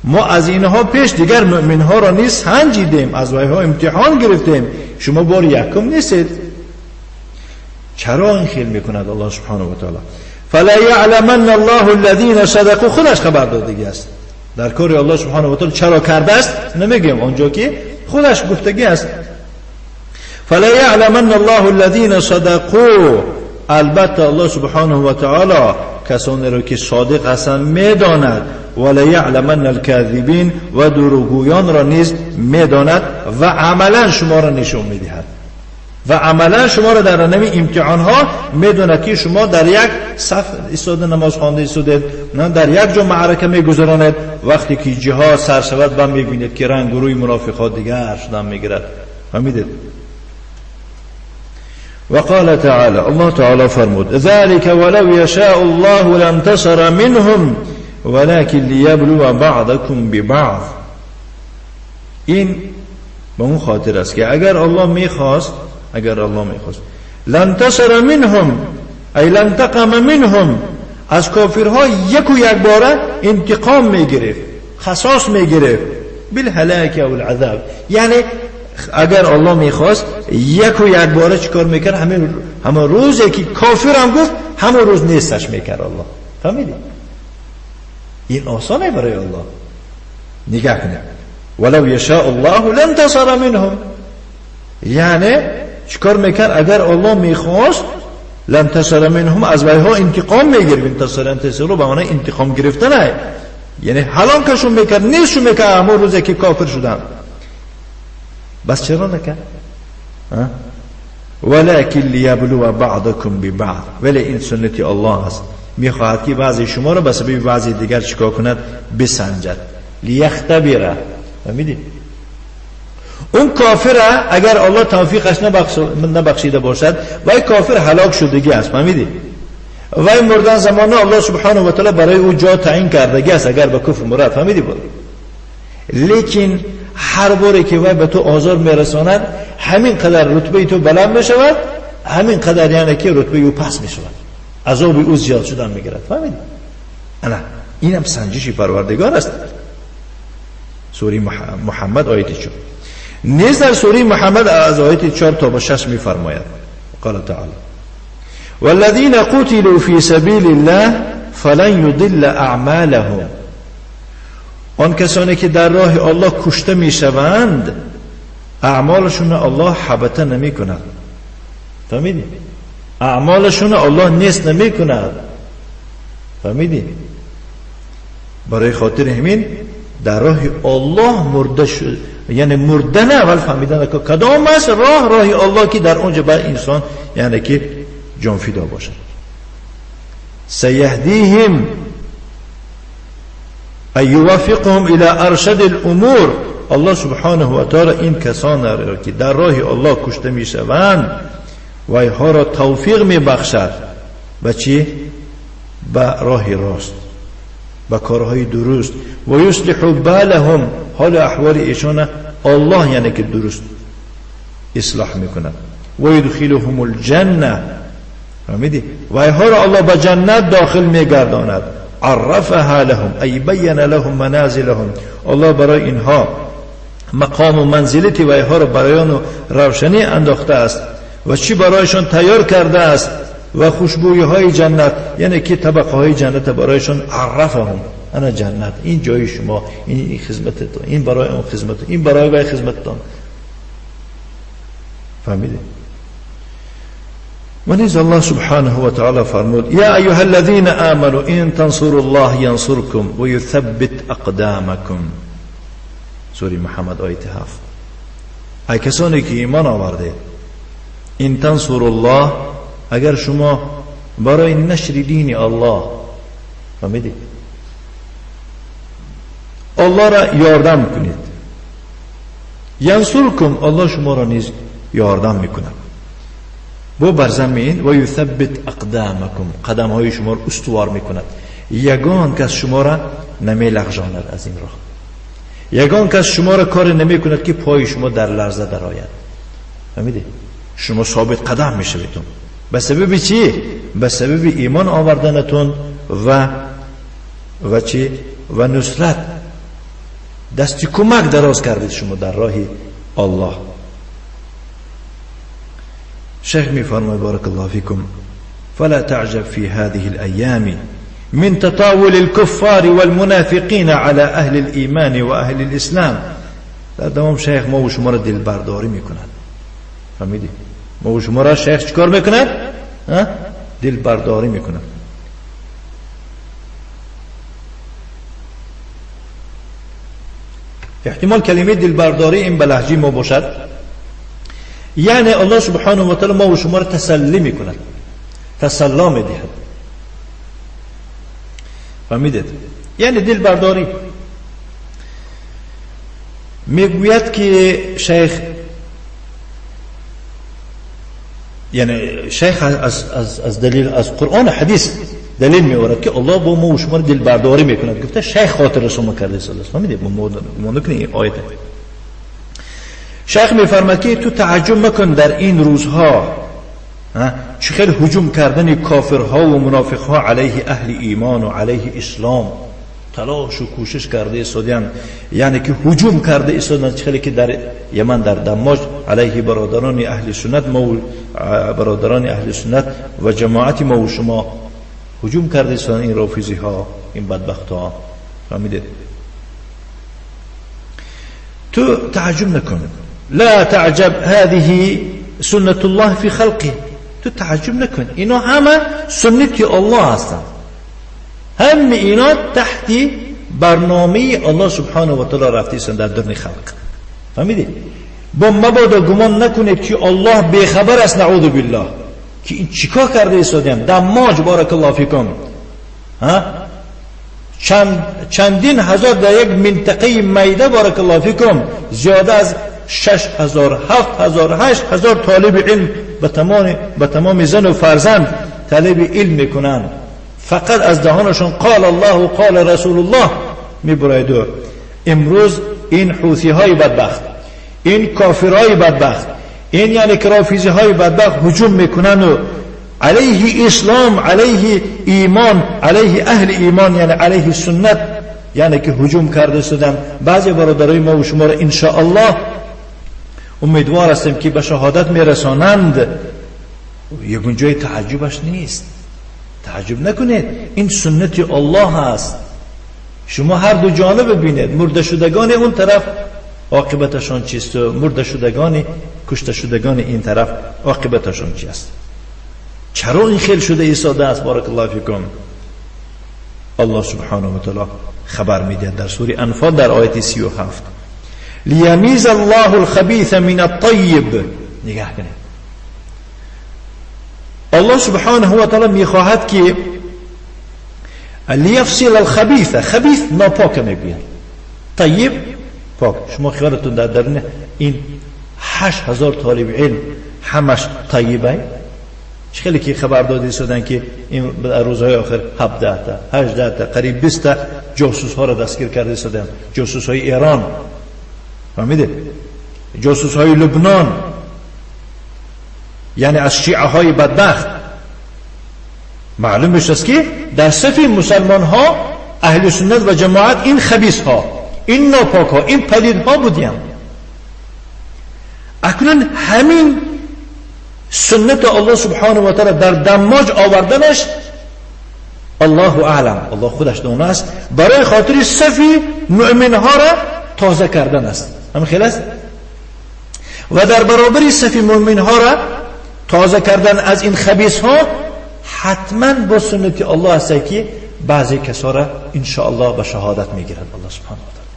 ما از اینها پیش دیگر مؤمن ها را نیز سنجیدیم، از ویها امتحان گرفتیم، شما بار یکم نیستید. چرا این خیل میکند الله سبحانه و تعالی؟ فلا يعلمن الله الذين صدقوا، خودش خبر دادگی است در کار الله سبحانه و تعالی. چرا کرده است نمیگیم، اونجا که خودش گفتگی است. فلا يعلمن الله الذين صدقوا، البته الله سبحانه و تعالی کسانی را که صادق هستند میداند. ولا يعلمن الكاذبين، و دروغگویان را نیز میداند و عملا شما را نشون میدهد. و عملا شما را در نمی امتحان ها میداند که شما در یک صف ایستاده نماز خوانده ایستادید، نه در یک جا معرکه میگذرانید، وقتی که جهاد سر شود با میبینید که رنگ و روی منافقات دیگر شدن میگیرد. فهمیدید؟ وقال تعالى، الله تعالى فرمود: ذلك ولو يشاء الله لانتصر منهم ولكن ليبلو بعضكم ببعض. این به اون خاطر است که اگر الله میخواست لانتصر منهم ای لانتقم منهم، از کافرها یک و یک باره انتقام میگرفت، قصاص میگرفت، بالهلاك او العذاب. یعنی اگر الله میخواست یک و یک باره چیکار میکرد؟ همه روزی که کافر هم گفت همه روز نیستش میکرد الله. فهمیدی؟ این آسانه برای الله. نگاه کنید: ولو یشاء الله لانتصر منهم، یعنی چیکار میکرد؟ اگر الله میخواست لانتصر منهم، از ویها انتقام میگرفت. انتصر رو به معنی انتقام گرفتن، یعنی هلاکشون میکرد، نیستشون میکرد همه روزی که کافر شدن. بس چرا نکرد؟ ولكن ليبلو بعضكم ببعض، ولی این سنت الله است، میخواهد که بعضی شما را به سبب بعضی دیگر چیکار کند؟ بسنجد. لیختبره. فهمیدی؟ اون کافر اگر الله توفیقش نبخشیده باشد وای کافر هلاک شدگی است. فهمیدی؟ وای مردن زمانه الله سبحانه و تعالی برای او جا تعیین کردگی است اگر به کفر مرد. فهمیدی؟ لیکن هر باری که وای به تو آزار میرساند همین قدر رتبه تو بلند میشود، همین قدر یعنی که رتبه او پس میشود، عذاب او زیاد شدن میگیرد. فهمیدی؟ انا اینم سنجشی پروردگار است. سوره محمد آیه 4 نیز در سوره محمد از آیه 4 تا 6 میفرماید: قال تعالی: والذین قتلوا فی سبیل الله فلن یضل اعمالهم، آن کسانی که در راه الله کشته میشوند اعمالشون الله حبطه نمی کند. فهمیدی؟ اعمالشون الله نیست نمی کند. فهمیدی؟ برای خاطر همین در راه الله مرده شد، یعنی مردن اول فهمیدن که کدام است راه الله که در اونجا بر انسان یعنی که جان فدا باشد. سیهدیهم ای یوفقهم الى ارشد الامور، الله سبحانه و تعالی این کسان را که در راه الله کشته میشوند و اینها را توفیق میبخشد به چی؟ به راه راست، به کارهای درست. و یصلح بالهم، حال احوال ایشان الله یعنی که درست اصلاح میکند. و یدخلهم الجنه، فهمیدی؟ و اینها را الله به جنت داخل میگرداند. عرفها لهم ای بین لهم منازلهم، الله برای اینها مقام و منزلتی و اینها را برایان روشنی انداخته است و چی برایشان تیار کرده است و خوشبویی های جنت، یعنی که طبقه های جنت برایشان. عرفهم، انا جنت، این جای شما، این خدمتتون، این برای اون خدمت، این برای وی خدمتتون. فهمیدید؟ و نیز الله سبحانه و تعالی فرمود یا ایها الذین آمنوا ان تنصروا الله ینصرکم و یثبت اقدامکم. سوره محمد آیه 7. ای کسانی که ایمان آورده، ان تنصروا الله، اگر شما برای نشر دین الله، فهمیدید، الله را یاردم کنید، ینصرکم، الله شما را نیز یاردم میکند بو بر زمین. و یثبت اقدامکم، قدم های شما را استوار میکند. یگان کس شما را نمی لغزاند از این راه، یگان کس شما را کار نمی کند که پای شما در لرزه در آید. فهمیدید؟ شما ثابت قدم میشویتون. به سبب چی؟ به سبب ایمان آوردنتون و چی؟ و نصرت، دستی کمک دراز کردید شما در راه الله. شیخ میفرماید بارک الله فیکم فلا تعجب في هذه الأيام من تطاول الكفار والمنافقين على أهل الإيمان وأهل الإسلام. در دوام شیخ ما و شما را دل برداری میکند. فهمیدی؟ ما و شما را شیخ چکار میکند؟ دل برداری میکند. احتمال کلمه دل برداری این به لهجه ما باشد، یعنی الله سبحانه و تعالی ما و شما را تسلی میکند، تسلا میدهد. فهمیدید؟ یعنی دل برداری. میگوید که شیخ، یعنی شیخ از دلیل از قرآن حدیث دلیل میورد که الله با ما و شما دل برداری میکند. گفته شیخ خاطر شما کرده صلی الله علیه و آله. فهمیدید؟ ما نکنه این آیه. شیخ میفرماید که تو تعجب مکن در این روزها چقدر هجوم کردن کافرها و منافقها علیه اهل ایمان و علیه اسلام تلاش و کوشش کرده ایستادن، یعنی که هجوم کرده ایستادن. چقدر که در یمن در دماج علیه برادران اهل سنت، برادران اهل سنت و جماعت ما و شما هجوم کرده ایستادن این رافضی ها، این بدبخت ها. فهمیدید؟ تو تعجب نکن. لا تعجب، هذه سنت الله في خلقه. تو تعجب نکن، اینا همه سنت الله هستند. هم اینا تحت برنامه الله سبحانه و تعالی رفتیستند در درون خلق. فهمیدید؟ با مبادا گمان نکنید که الله بیخبر است، نعوذ بالله، که این چیکار کرده ایستادیم دماج. بارک الله فیکم. چندین هزار در یک منطقه میده، بارک الله فیکم، زیاده از 6,000 7,000 8,000 طالب علم به تمام زن و فرزند طالب علم میکنند. فقط از دهانشون قال الله و قال رسول الله میبراید. امروز این حوثی های بدبخت، این کافرهای بدبخت، این یعنی که رافضی های بدبخت هجوم میکنند و علیه اسلام، علیه ایمان، علیه اهل ایمان، یعنی علیه سنت، یعنی که هجوم کرده شدن. بعضی برادرای ما و شما را ان شاء الله امیدوار هستیم که به شهادت میرسانند. یکون جای تعجبش نیست. تعجب نکنید، این سنت الله هست. شما هر دو جانب ببینید. مرده شدگان اون طرف عاقبتشان چیست و مرده شدگان، کشته شدگان این طرف عاقبتشان چیست. چرا این خیل شده ایستاده است؟ بارک الله فیکم. الله سبحانه و تعالی خبر میده در سوره انفال در آیه 37 لیمیز الله الخبیث من الطیب. نگاه کنید، الله سبحانه و تعالی میخواهد که لیفصل الخبیث، خبیث ناپاک میگوید، طیب پاک. شما خیالتون در درون این 8,000 طالب علم همش طیبه؟ خیلی که خبر داده شدن که این روزهای آخر 17 تا 18 تا قریب 20 تا جاسوس ها را دستگیر کرده شدن. جاسوس های ایران، فهمیده؟ جاسوس های لبنان، یعنی از شیعه های بدبخت. معلوم بشه که در صف مسلمان ها اهل سنت و جماعت این خبیث ها، این ناپاک ها، این پلید ها بودیم. اکنون همین سنت الله سبحانه و تعالی در دماج آوردنش الله اعلم، الله خودش دانه است، برای خاطر صفی مؤمن ها را تازه کردن است. همین خیلی است. و در برابر صفی مؤمن ها را تازه کردن از این خبیث ها حتما با سنت الله است که بعضی کسا را انشاءالله به شهادت میگیرند الله سبحانه و تعالی.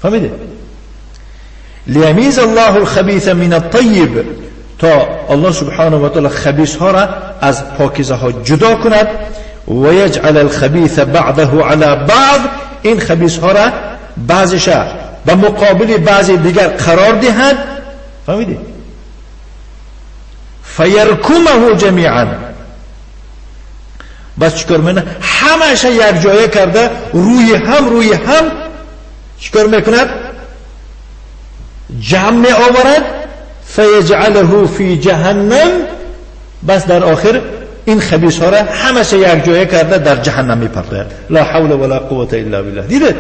فهمیده؟ لیمیز الله الخبیث من الطیب، تا الله سبحانه و تعالی خبیث ها را از پاکیزه ها جدا کند. و یجعل الخبیث بعضه علی بعض، این خبیث ها را بعضش به مقابل بعضی دیگر قرار دهد. فهمیده؟ فیرکمه جمیعا، بس چیکار میکنه؟ همش یک جایه کرده، روی هم چیکار میکند؟ جمع می آورد. فیجعله فی جهنم، بس در آخر این خبیث ها را همش یک جایه کرده در جهنم میپرده. لا حول ولا قوة الا بالله. دیدید؟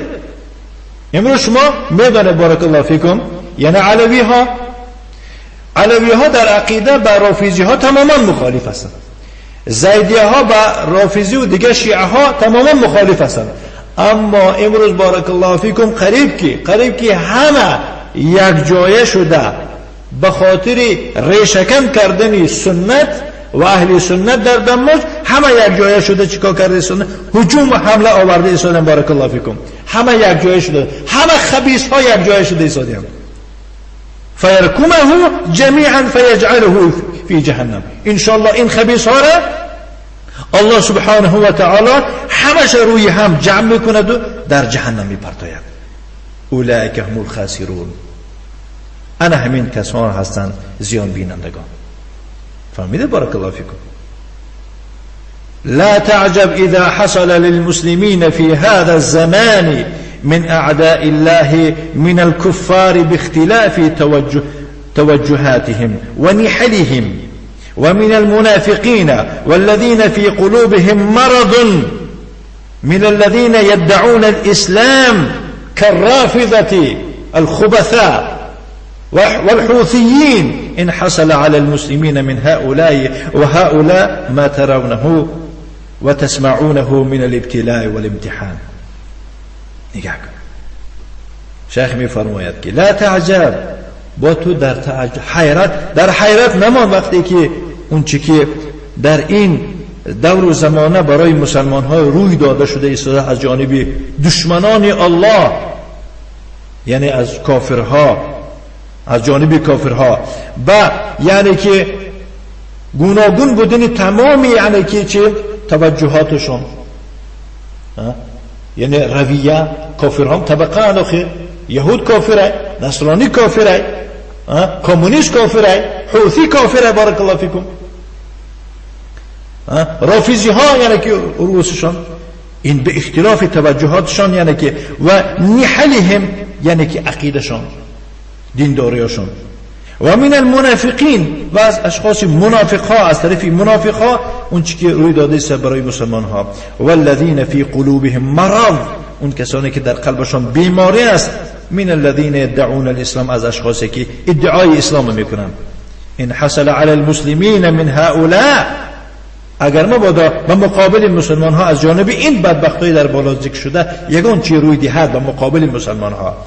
امروز شما میدانه بارک الله فیکم، یعنی علوی ها در عقیده با رافیزی ها تماما مخالف هستند. زیدیه ها با رافیزی و دیگه شیعه ها تماما مخالف هستند. اما امروز بارک الله فیکم قریب که همه یک جایه شده به خاطر ریشه‌کن کردن سنت و اهل سنت در دماج، همه یک جایه شده. چیکار کرده سنت؟ هجوم و حمله آورده ایستادن. بارک الله فیکم. همه یک جایه شده، همه خبیث ها یک جایه شده ایستادن. فیرکمه جمیعا فیجعله فی جهنم. انشاءالله این خبیث ها را الله سبحانه و تعالی همش روی هم جمع میکند و در جهنم میپرتاید. اولئک هم الخاسرون، انا همین کسان هستند زیان بینندگان. فهمیده؟ بارک الله فیکم. لا تعجب اذا حصل للمسلمين في هذا الزمان من اعداء الله من الكفار باختلاف توجهاتهم ونحلهم، ومن المنافقين والذين في قلوبهم مرض من الذين يدعون الإسلام كالرافضة الخبثاء والحوثيين، إن حصل على المسلمين من هؤلاء وهؤلاء ما ترونه وتسمعونه من الابتلاء والامتحان. نگاه کن، شیخ می فرماید که لا تعجب، با تو در حیرت نمان وقتی که اون چی که در این دور و زمانه برای مسلمان ها روی داده شده ایستاده از جانب دشمنان الله، یعنی از کافرها، از جانب کافرها، و یعنی که گوناگون بودن تمامی، یعنی که چه توجهاتشون، یعنی رویه کافرها طبقه اناخه، یهود کافره، نصرانی کافره، کمونیست کافره، حوثی کافره. بارک الله فیکم. رافیزی ها یعنی که رؤوسشان این به اختلاف توجهاتشان، یعنی که و نحلهم یعنی که عقیدشان، دینداریشان. و من المنافقین، و از اشخاص منافق ها، از طرف منافق ها اون چی که روی داده است برای مسلمان ها. والذین فی قلوبهم مرض، اون کسانی که در قلبشان بیماری است. من الذين يدعون الاسلام، از اشخاصی که ادعای اسلام میکنند. ان حصل على المسلمين من هؤلاء، اگر مبادا به مقابل مسلمان ها از جانب این بدبختای در بالا ذکر شده یگان چی روی دهد به مقابل مسلمان ها.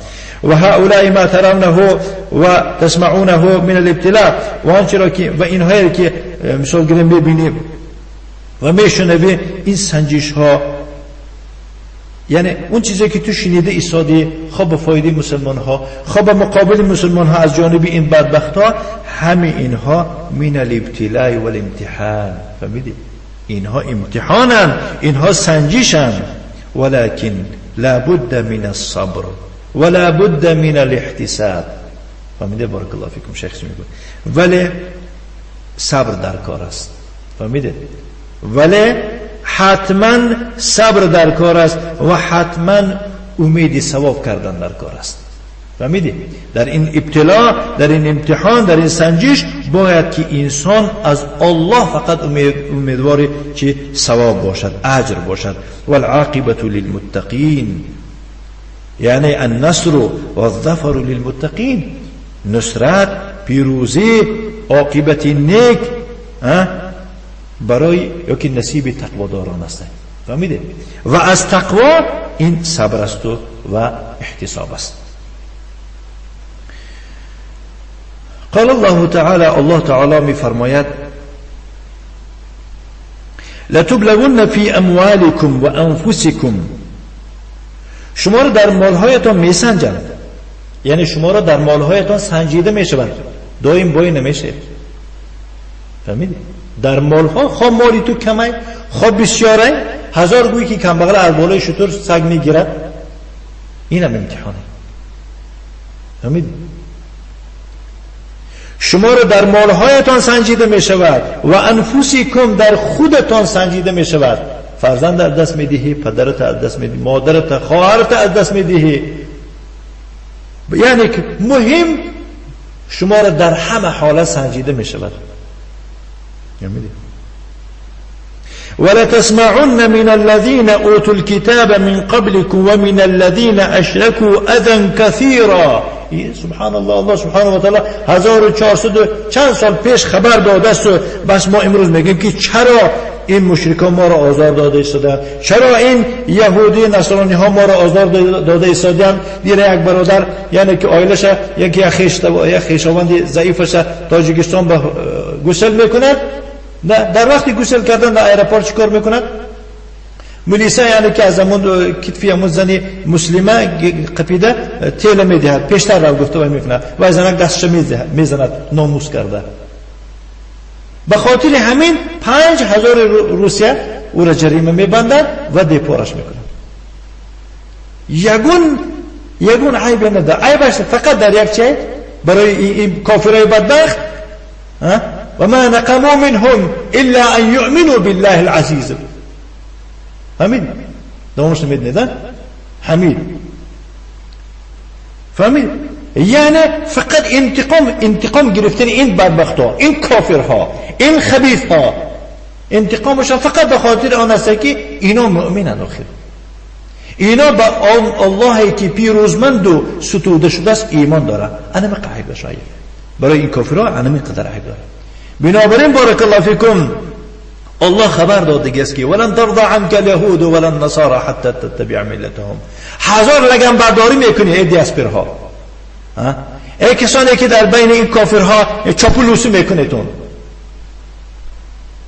و هؤلاء ما ترونه و تسمعونه من الابتلاء، و آنچه را که و اینهایی که مثال گیریم ببینیم و میشنوی این سنجش ها، یعنی اون چیزی که تو شنیده ایستادی خواب به فایده مسلمان ها، خواب به مقابل مسلمان ها از جانب این بدبخت ها، همه اینها من الابتلاء والامتحان. فهمیدی؟ اینها امتحانن، اینها سنجشن. ولكن لا بد من الصبر ولا بد من الاحتساب. فهمیده؟ بارک الله فیکم. شیخ میگه ولی صبر در کار است، فهمیده؟ ولی حتما صبر در کار است و حتما امید ثواب کردن در کار است. فهمیدی؟ در این ابتلا، در این امتحان، در این سنجش باید که انسان از الله فقط امیدواری که ثواب باشد، اجر باشد. والعاقبة للمتقین، یعنی النصر والظفر للمتقین، نصرت، پیروزی، عاقبت نیک برای یکی نصیب تقواداران است. فهمیده؟ و از تقوا این صبر است و احتساب است. قال الله تعالى، الله تعالى می فرماید لتبلغن في اموالكم و انفسكم، شما را در مالهایتان می سنجند، یعنی شما را در مالهایتان سنجیده می شوند، دائم بای نمیشه. فهمیدی؟ در مالها خواه مالی تو کمه، خواه بسیاره، هزار گویی که کم بغل از بالای شطور سگ می گیرد، این هم امتحانه. فهمیدی؟ شما را در مالهایتان سنجیده می شود و انفسکم، در خودتان سنجیده می شود. فرزند از دست می دهی، پدرت از دست می دهی، مادرت، خواهرت از دست می دهی. یعنی که مهم شما را در همه حالت سنجیده می شود. ولا تسمعن من الذين اوتوا الكتاب من قبلكم ومن الذين اشركوا اذى كثيرا. سبحان الله، الله سبحانه و تعالی 1400 چند سال پیش خبر داده است و بس ما امروز میگیم که چرا این مشرکان ما را آزار داده ایستادند، چرا این یهودی نصرانی ها ما را آزار داده ایستادند. دیره یک برادر، یعنی که آیلش یکی خویشاوند ضعیفش تاجیکستان به گسل میکند، در وقتی گسل کردن در ایرپورت چیکار میکند؟ ملیسا، یعنی که از زمان کتفی همون زنی مسلمه قپیده تیل میدهد، پیشتر رو گفته و میکند و از زنک دستش میزند، ناموس کرده. به خاطر همین 5000 روسیه او را جریمه میبندند و دیپورش میکنند. یگون عیب نداره، عیبش فقط در یک چیز، برای این کافرای بدبخت وما نقموا منهم الا ان يؤمنوا بالله العزيز. حمید دومش نمیدن حمید. فهمید؟ یعنی فقط انتقام گرفتن این بدبخت‌ها، این کافرها، این خبیث‌ها، انتقامشان فقط به خاطر آن است که اینا مؤمنن. آخر اینا به اللهی که پیروزمند و ستوده شده است ایمان داره. انا مقعد شاید برای این کافرها انا مقدر عیب داره. بنابراین بارک الله فیکم، الله خبر داده است که ولن ترضى عنك اليهود ولا النصارى حتى تتبع ملتهم. هزار لگن برداری میکنی ای دیاسپرها، ای کسانی که در بین این کافرها چاپلوسی میکنیتون،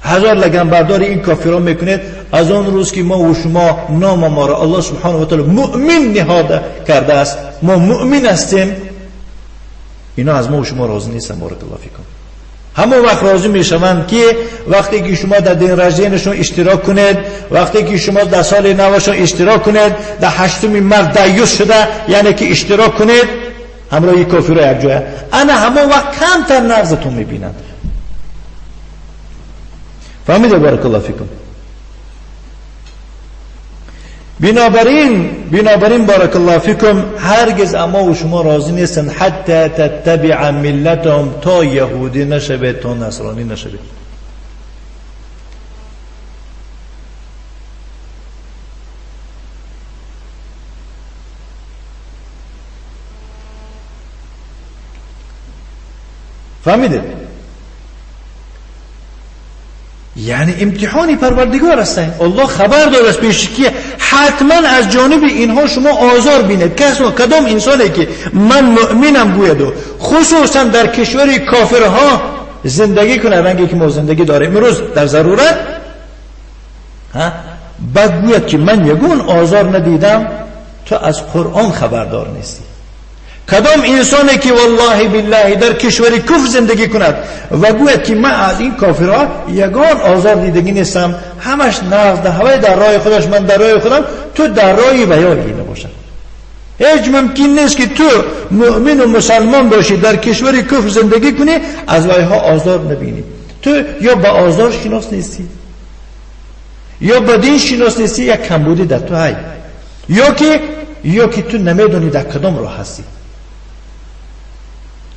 هزار لگن برداری این کافرها میکنید. از اون روز که ما و شما نام ما را الله سبحانه و تعالی مؤمن نهاده کرده است، ما مؤمن هستیم، اینا از ما و شما راضی نیستن. بارک الله فیکم. همون وقت راضی میشوند که وقتی که شما در دین رجینشون اشتراک کنید، وقتی که شما در سال نوشون اشتراک کنید، در 8 مرد دیوس شده یعنی که اشتراک کنید همراه کافرها یک جایه، انا همون وقت کمتر نغزتون میبینند. فهمیده؟ بارک الله فیکم. بنابراین بارک الله فیکم، هرگز اما و شما راضی نیستن حتی تتبع ملتهم، تا یهودی نشوید تا نصرانی نشوید. فهمیده؟ یعنی امتحانی پروردگار هستن. الله خبر داده است پیش که حتما از جانب اینها شما آزار بینید. کدام انسانی که من مؤمنم گوید و خصوصا در کشور کافرها زندگی کنه، رنگی که ما زندگی داریم امروز در ضرورت، بعد گوید که من یگون آزار ندیدم، تو از قرآن خبردار نیستی. کدام انسانی که والله بالله در کشور کفر زندگی کند و گوید که من از این کافرها یگان آزار دیدگی نیستم، همش نقض ده هوای در راه خودش، من در راه خودم، تو در راه بیان اینه باشد. هیچ ممکن نیست که تو مؤمن و مسلمان باشی در کشور کفر زندگی کنی از وایها آزار نبینی. تو یا با آزار شناس نیستی یا با دین شناس نیستی، یک کمبودی در تو هست، یا که تو نمیدونی در کدام راه هستی.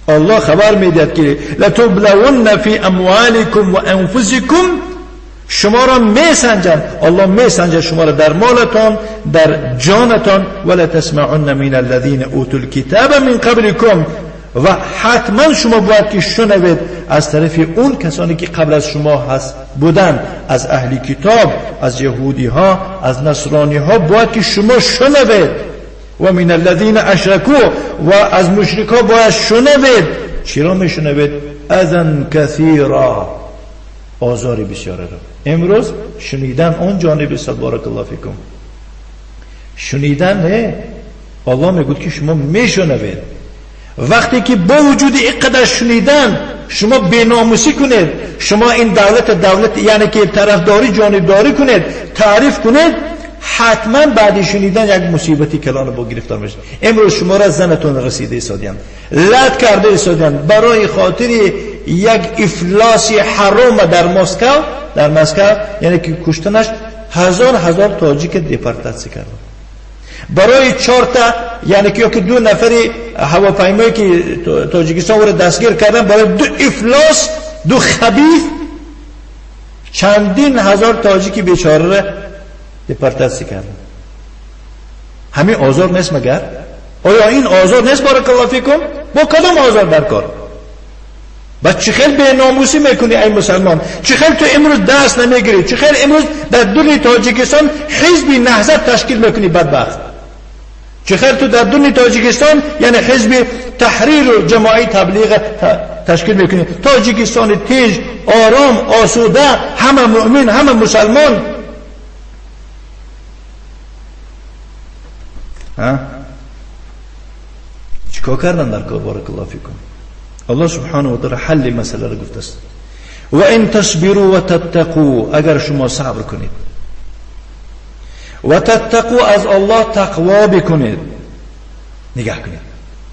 الله خبر میدهد که لتبلون فی اموالکم و انفسکم، شما را میسنجند، الله میسنجد شما را در مالتان، در جانتان. ولا تسمعن من الذين اوتوا الكتاب من قبلكم، و حتما شما باید که شنوید از طرف اون کسانی که قبل از شما هست بودن، از اهل کتاب، از یهودی ها، از نصرانی ها باید که شما شنوید. و من الذين اشركوا، و از مشرکا باید شنوید. چرا میشنوید؟ اذن کثیرا، آزاری بسیار را. امروز شنیدن اون جانب است. بارک الله فیکم. شنیدن نه، الله میگوید که شما میشنوید. وقتی که با وجود اینقدر شنیدن شما بیناموسی کنید، شما این دولت یعنی که طرفداری جانبداری کنید، تعریف کنید، حتما بعد شنیدن یک مصیبتی کلان با گرفتار میشه. امروز شما را زنتون رسیده ایستادین، لط کرده ایستادین برای خاطر یک افلاس حرام در مسکو، یعنی که کشتنش هزار تاجیک دیپارتاسی کردن. برای 4 تا یعنی که 2 نفری هواپیمایی که تاجیکستان رو دستگیر کردن، برای 2 افلاس، 2 خبیث، چندین هزار تاجیک بیچاره را دیپارتاسی کردن. همین آزار نیست مگر؟ آیا این آزار نیست؟ بارک الله فیکم. با کدام آزار در کار؟ با چه خیل به ناموسی میکنی ای مسلمان؟ چه خیل تو امروز دست نمیگیری؟ چه خیل امروز در دل تاجیکستان حزب نهضت تشکیل میکنی بدبخت؟ چه خیل تو در دل تاجیکستان یعنی حزب تحریر و جماعی تبلیغ تشکیل میکنی؟ تاجیکستان تیز، آرام، آسوده، همه مؤمن، همه مسلمان. چیکار کردن در کار؟ بارک الله فیکم. الله سبحانه و تعالی حل مسئله را گفته است. و ان تصبروا و تتقوا، اگر شما صبر کنید و تتقوا، از الله تقوا بکنید، نگاه کنید.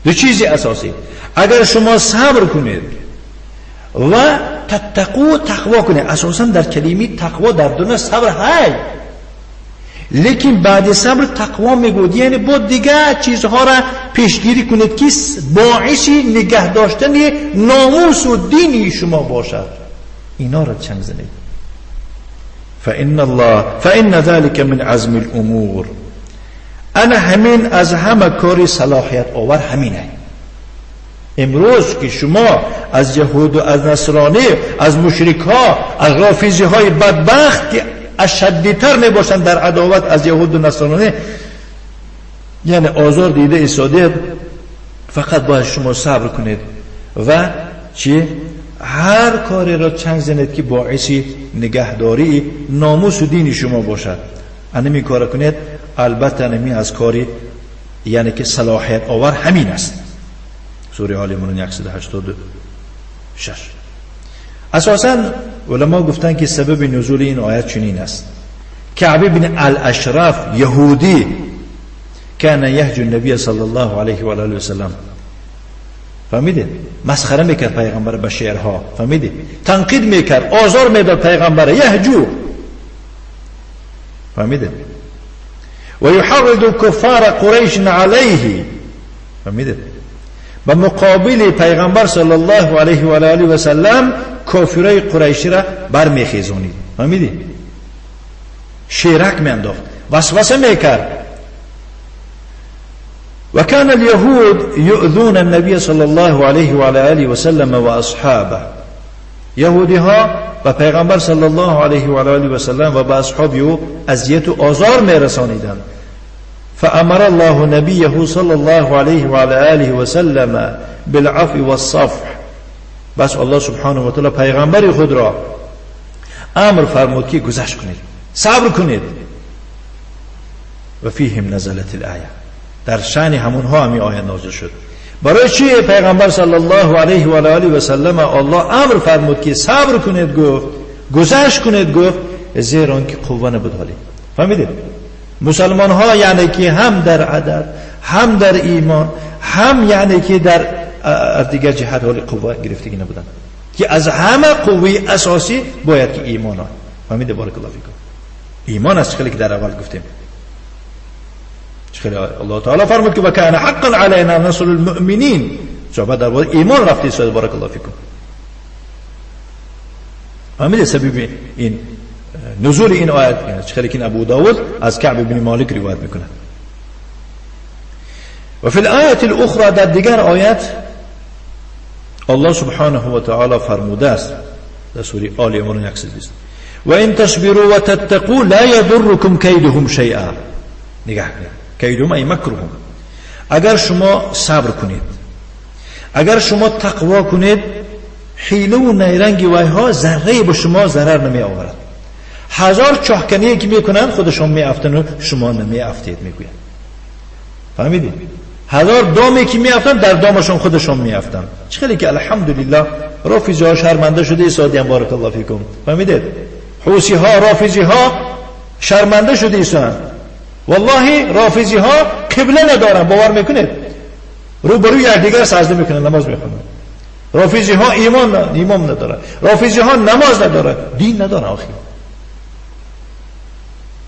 2 چیز اساسی، اگر شما صبر کنید و تتقوا، تقوا کنید. اساسا در کلمه تقوا در دنیا صبر هست، لیکن بعد صبر تقوا میگوید یعنی با دیگه چیزها را پیشگیری کنید که باعث نگه داشتن ناموس و دینی شما باشد. اینا را چنگ زنید. فإن ذلك من عزم الامور، انا همین از همه کاری صلاحیت آور همینه. امروز که شما از یهود و از نصرانی، از مشرک ها، از رافضی های بدبخت که اشدیتر می باشند در عداوت از یهود و نصرانی، یعنی آزار دیده ایستاده، فقط باید شما صبر کنید و هر کاری را چنگ زنید که باعث نگهداری ناموس و دین شما باشد. انمی کار کنید. البته انمی از کاری یعنی که صلاحیت آور همین است. سوره آل عمران 186. اساساً علما گفتن که سبب نزول این آیت چنین است. کعب بن الاشرف یهودی کان یهجو النبی صلی الله علیه و آله و سلم، فهمیدید؟ مسخره میکرد پیغمبر به شعرها، فهمیدید؟ تنقید میکرد، آزار میداد پیغمبر، یهجو، فهمیدید؟ و یحرض کفار قریش علیه، فهمیدید؟ به مقابل پیغمبر صلی الله علیه و آله و سلم کافرای قریشی را برمیخیزونید، فهمیدید؟ شیرک میانداخت، وسوسه میکرد. وكان اليهود يؤذون النبي صلى الله عليه وعلى آله وسلم وأصحابه، يهودها و پیغمبر صلی الله علیه و آله و سلم و با اصحاب او اذیت و آزار میرسانیدند. فامر الله نبيه صلی الله علیه و آله و سلم بالعفو والصفح، بس الله سبحانه و تعالی پیغمبر خود را امر فرمود که گذشت کنید، صبر کنید. و فیهم نزلت الآیه، در شأن همونها همی آیه نازل شد. برای چی پیغمبر صلی الله علیه و آله و سلم الله امر فرمود که صبر کنید، گفت گذشت کنید، گفت زیرا که قوه نبودهالی. فهمیدید؟ مسلمان ها یعنی که هم در عدد، هم در ایمان، هم یعنی که در دیگر جهت حال قوه گرفتگی نبودن. که از همه قوه اساسی باید که ایمان ها. فهمیده؟ بارک الله فیکم. ایمان است خیلی که در اول گفتیم. خیلی الله تعالی فرمود که وکان حقا علینا نصر المؤمنین. شما در مورد ایمان رفتی سوال بارک الله فیکم. فهمیده سبب این نزول این آیت؟ خیلی که ابو داود از کعب بن مالک روایت میکنه. و فی الآیت الاخرى در دیگر آیت الله سبحانه و تعالی فرموده است در سوره آل عمران 120 و ان تصبروا و تتقوا لا یضرکم کیدهم شیئا. نگاه کنید، کیدهم ای مکرهم. اگر شما صبر کنید، اگر شما تقوا کنید، حیله و نیرنگ وایها ذره به شما ضرر نمی آورد. هزار چاهکنی که میکنن خودشون میافتن و شما نمیافتید میگوید. فهمیدید؟ هزار دامی که میافتن در دامشون خودشون میافتن. چخیلی که الحمدلله رافضی ها شرمنده شده ایسادیان بارک الله فیکم. فهمیدید؟ حوسی ها رافضی ها شرمنده شده ایسان. والله رافضی ها قبله ندارن، باور میکنید؟ روبروی یکدیگر سجده میکنن، نماز میخونن. رافضی ها ایمان ندارن، رافضی ها نماز ندارن، دین ندارن. آخر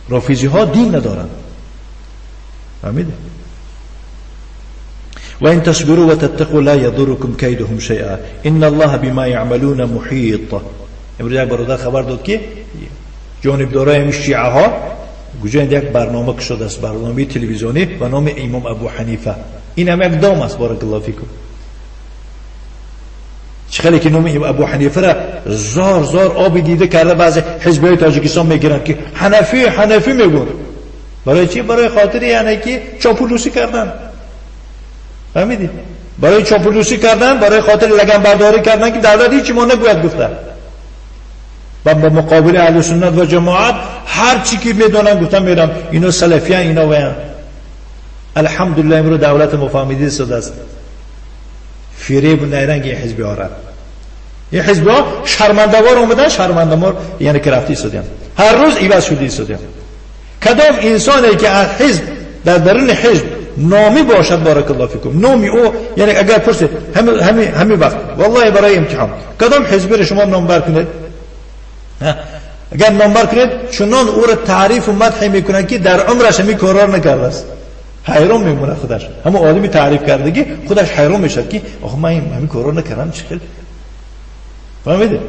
رافضی ها دین ندارن. فهمیدید؟ و ان تصبروا و تتقوا لا یضرکم کیدهم شیئا ان الله بما یعملون محیط. امروز یک برادر خبر داد که جانبدارای شیعه ها گوجند یک برنامه شده است، برنامه تلویزیونی به نام امام ابو حنیفه. این هم یک دام است بارک الله فیکم. چخیلی که نام ابو حنیفه را زار آبی دیده کرده. بعضی حزبای تاجیکستان میگیرن که حنفی میگن. برای چی؟ برای خاطر یعنی که چاپلوسی کردن. فهمیدید؟ برای چاپلوسی کردن، برای خاطر لگن برداری کردن که دولت هیچی ما نباید گفته. و به مقابل اهل سنت و جماعت هر چی که میدونن گفتن میرم اینا سلفیان اینا ویان. الحمدلله امروز دولت مفهمیدی شده است. فریب نیرنگ این حزبی ها را. این حزبی ها شرمندوار اومدن، شرمندوار یعنی کرافتی شدن. هر روز ایواز شدی شدن. کدام انسانی که از حزب در درون حزب نامی باشد بارک الله فیکم، نامی او یعنی اگر پرسید همین وقت والله برای امتحان کدام حزبی رو شما نامبر کنید، اگر نامبر کنید چنان او را تعریف و مدح میکنن که در عمرش همی کارار نکرده است. حیران میمونه خودش. همون آدمی تعریف کردگی خودش حیران میشه که آخه من همین کارار نکردم چه. فهمیده؟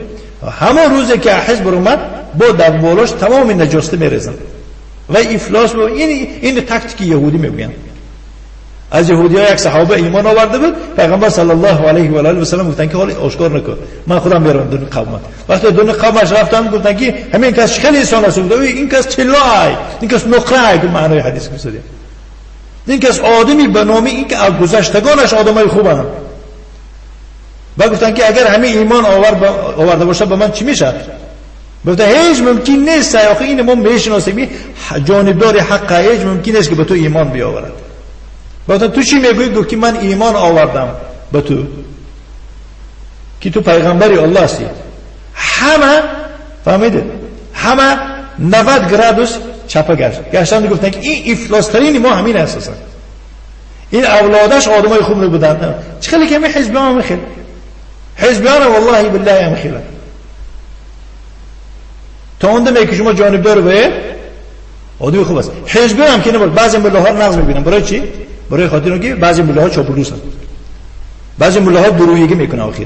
همون روزی که حزب اومد با دنبالش تمام نجاسته میریزن و افلاس بود. این تاکتیک یهودی میگن. از یهودی ها یک صحابه ایمان آورده بود، پیغمبر صلی الله علیه و آله و سلم گفتن که حالی آشکار نکن، من خودم میرم دون قومت. وقتی دون قومش رفتن گفتن که همین کس خیلی انسان است، این کس طلای، این کس نقره، به معنای حدیث میشه. این کس آدمی به نام این که گذشتگانش آدمای خوبن. و گفتن که اگر همین ایمان آورده باشه به من چی میشه؟ گفتن هیچ ممکن نیست، آخه این ما میشناسیم جانبدار حق، هیچ ممکن نیست که به تو ایمان بیاورد. گفتن تو چی میگویی؟ گفت که من ایمان آوردم به تو که تو پیغمبری الله هستی. همه فهمیده؟ همه 90 گرادوس چپه گشتن گفتن که این افلاسترین ما همین اساسا. این اولادش آدمای خوب نبودن. چخیلی که می حزبیان میخیل، حزبیان والله بالله میخیلن. تا اونده میگه شما جانبدار باید آدمی خوب است. حزبیان هم که نبود. بعضی ملاها نقض میبینن. برای چی؟ برای خاطر که بعضی ملاها چاپلوسن، بعضی ملاها درویگی میکنن آخر.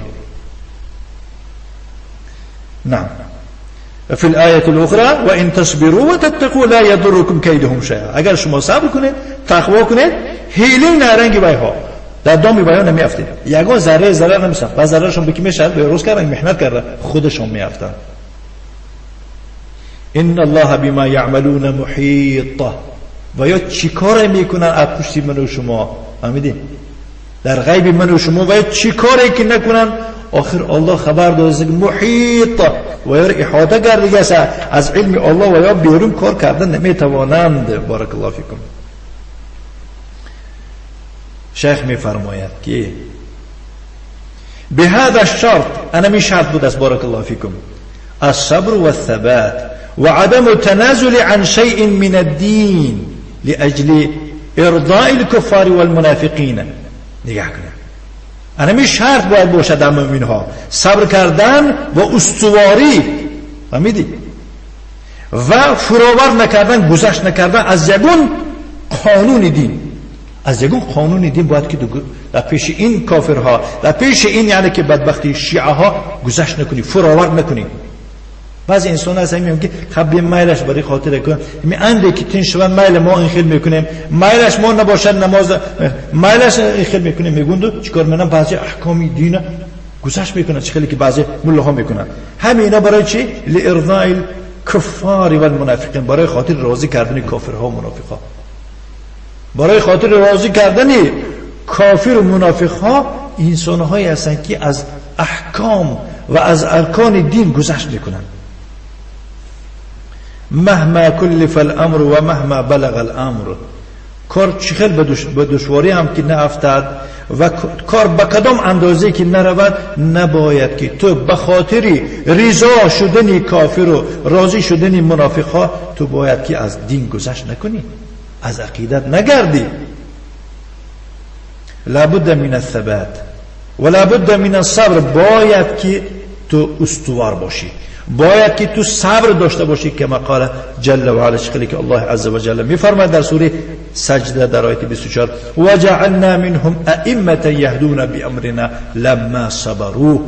نعم. فی الآیه الاخرى و ان تصبروا و تتقوا لا یضرکم کیدهم شیئا. اگر شما صبر کنید، تقوا کنید، حیله نارنگی بایها در دام بایها نمیافتید. یگان ذره نمیشن. و ذرهشون به کی میشن؟ به روز کردن، محنت کردن، خودشون میافتن. ان الله بما یعملون محیط. و یا چی کار میکنن از پشت من و شما؟ فهمیدین؟ در غیب من و شما و یا چی کاری که نکنن آخر الله خبر داده محیط و یا احاطه کرده است از علم الله و یا بیرون کار کردن نمیتوانند. بارک الله فیکم. شیخ میفرماید که به هذا الشرط، انا می شرط بود است بارک الله فیکم، الصبر والثبات وعدم التنازل عن شيء من الدين لأجل إرضاء الكفار والمنافقين. نگاه کنید همین شرط باید باشه در مؤمن ها، صبر کردن و استواری، فهمیدی؟ و فراور نکردن، گذشت نکردن از یگون قانون دین. از یگون قانون دین باید که در پیش این کافرها، در پیش این یعنی که بدبختی شیعه ها گذشت نکنی، فراور نکنی. بعضی انسان هست میگن که خب میلش برای خاطر کن می انده که تین شون میل ما این خیل میکنیم، میلش ما نباشد نماز میلش این خیل میکنیم، میگوند چیکار میکنن؟ بعضی احکامی دین گذشت میکنن، چه خیلی که بعضی مله ها میکنن. همینا برای چی؟ لارضاء الکفار و المنافقین، برای خاطر راضی کردن کافرها و منافقها، برای خاطر راضی کردن کافر و منافقها. انسان هایی هستن که از احکام و از ارکان دین گذشت میکنن. مهما کلف الامر و مهما بلغ الامر، کار چخیل به دشواری هم که نافتد و کار به کدام اندازه که نرود، نباید که تو به خاطر رضا شدنی کافر و راضی شدنی منافقها تو باید که از دین گذشت نکنی، از عقیدت نگردی. لابد من الثبات و لابد من الصبر، باید که تو استوار باشی، باید که تو صبر داشته باشی. که قال جل و علا، شکلی که الله عز و جل میفرماید در سوره سجده در آیه 24: وجعلنا منهم ائمه یهدون بامرنا لما صبروا،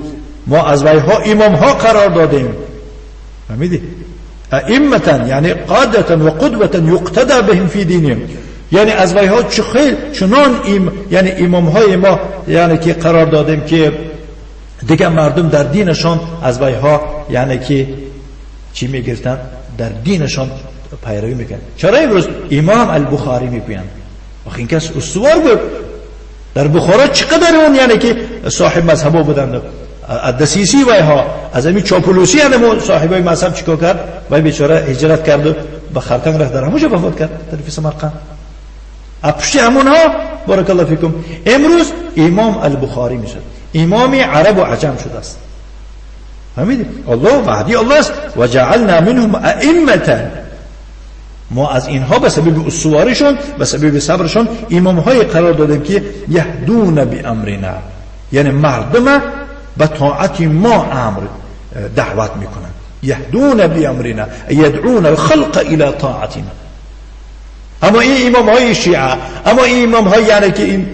ما از ویها امام ها قرار دادیم. فهمیدی؟ ائمه یعنی قاده و قدوه یقتدى بهم فی دینهم، یعنی از ویها چنان یعنی امام های ما یعنی که قرار دادیم که دیگه مردم در دینشان از ویها یعنی که چی میگرفتن؟ در دینشان پیروی میکنن. چرا امروز امام البخاری میگوین؟ آخه این کس استوار بود در بخارا، چقدر اون یعنی که صاحب مذهب بودن، دسیسی ویها از همین چاپلوسی، یعنی صاحبای مذهب چیکار کرد؟ وای بیچاره هجرت کرد و به خرطنگ رفت، در همونجا وفات کرد در سمرقند. اپشتی همونها بارک الله فیکم امروز امام البخاری میشد، امام عرب و عجم شده است. فهمیدید؟ الله وحدی الله است. و جعلنا منهم ائمه، ما از اینها به سبب استواریشون، به سبب صبرشون امام های قرار دادیم که یهدون بامرنا، یعنی مردم به طاعت ما امر دعوت میکنن. یهدون بامرنا یدعون الخلق الى طاعتنا. اما این امام های شیعه، اما این امام های یعنی که این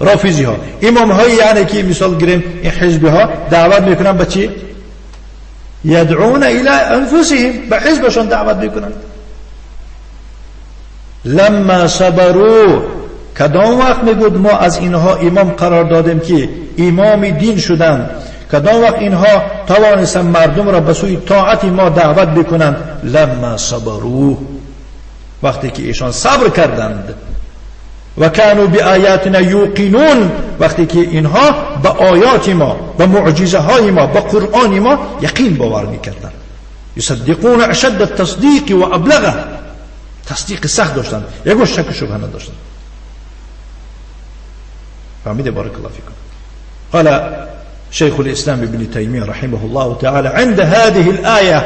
رافضی ها، امام های یعنی که مثال گیریم این حزبی ها دعوت میکنن به چی؟ یدعون الى انفسهم، به حزبشون دعوت میکنن. لما صبروا، کدام وقت میگود ما از اینها امام قرار دادیم که امام دین شدن، کدام وقت اینها توانستن مردم را به سوی طاعت ما دعوت بکنند؟ لما صبروا، وقتی که ایشان صبر کردند. و کانوا بآیاتنا یوقنون، وقتی که اینها به آیات ما، به معجزه های ما، به قرآن ما یقین باور میکردند. یصدقون اشد التصدیق و ابلغه، تصدیق سخت داشتند، یکو شک شبهه نداشتند. فهمیده؟ بارک الله فیکم. قال شیخ الاسلام ابن تیمیه رحمه الله تعالی عند هذه الآیه،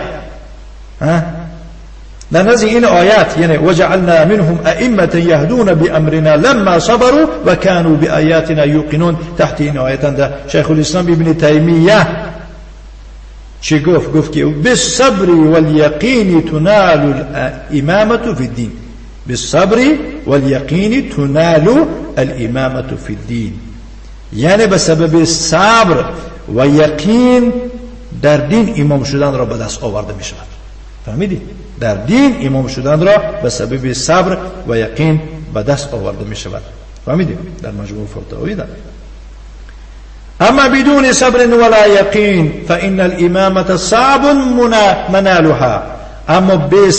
در نزد این آیات یعنی وجعلنا منهم ائمه یهدون بامرنا لما صبروا و كانوا بآیاتنا یوقنون، تحت این آیت شیخ الاسلام ابن تیمیه چی گفت؟ گفت که بالصبر والیقین تنال الامامه فی الدین، بالصبر والیقین تنال الامامه فی الدین، یعنی به سبب صبر و یقین در دین امام شدن را به دست آورده می شود. فهمیدی؟ در دین امام شدن را به سبب صبر و یقین به دست آورده می شود. فهمیدی؟ در مجموع فتاوی دارد. اما بدون صبر ولا یقین فإن الامامة صعب منالها، اما به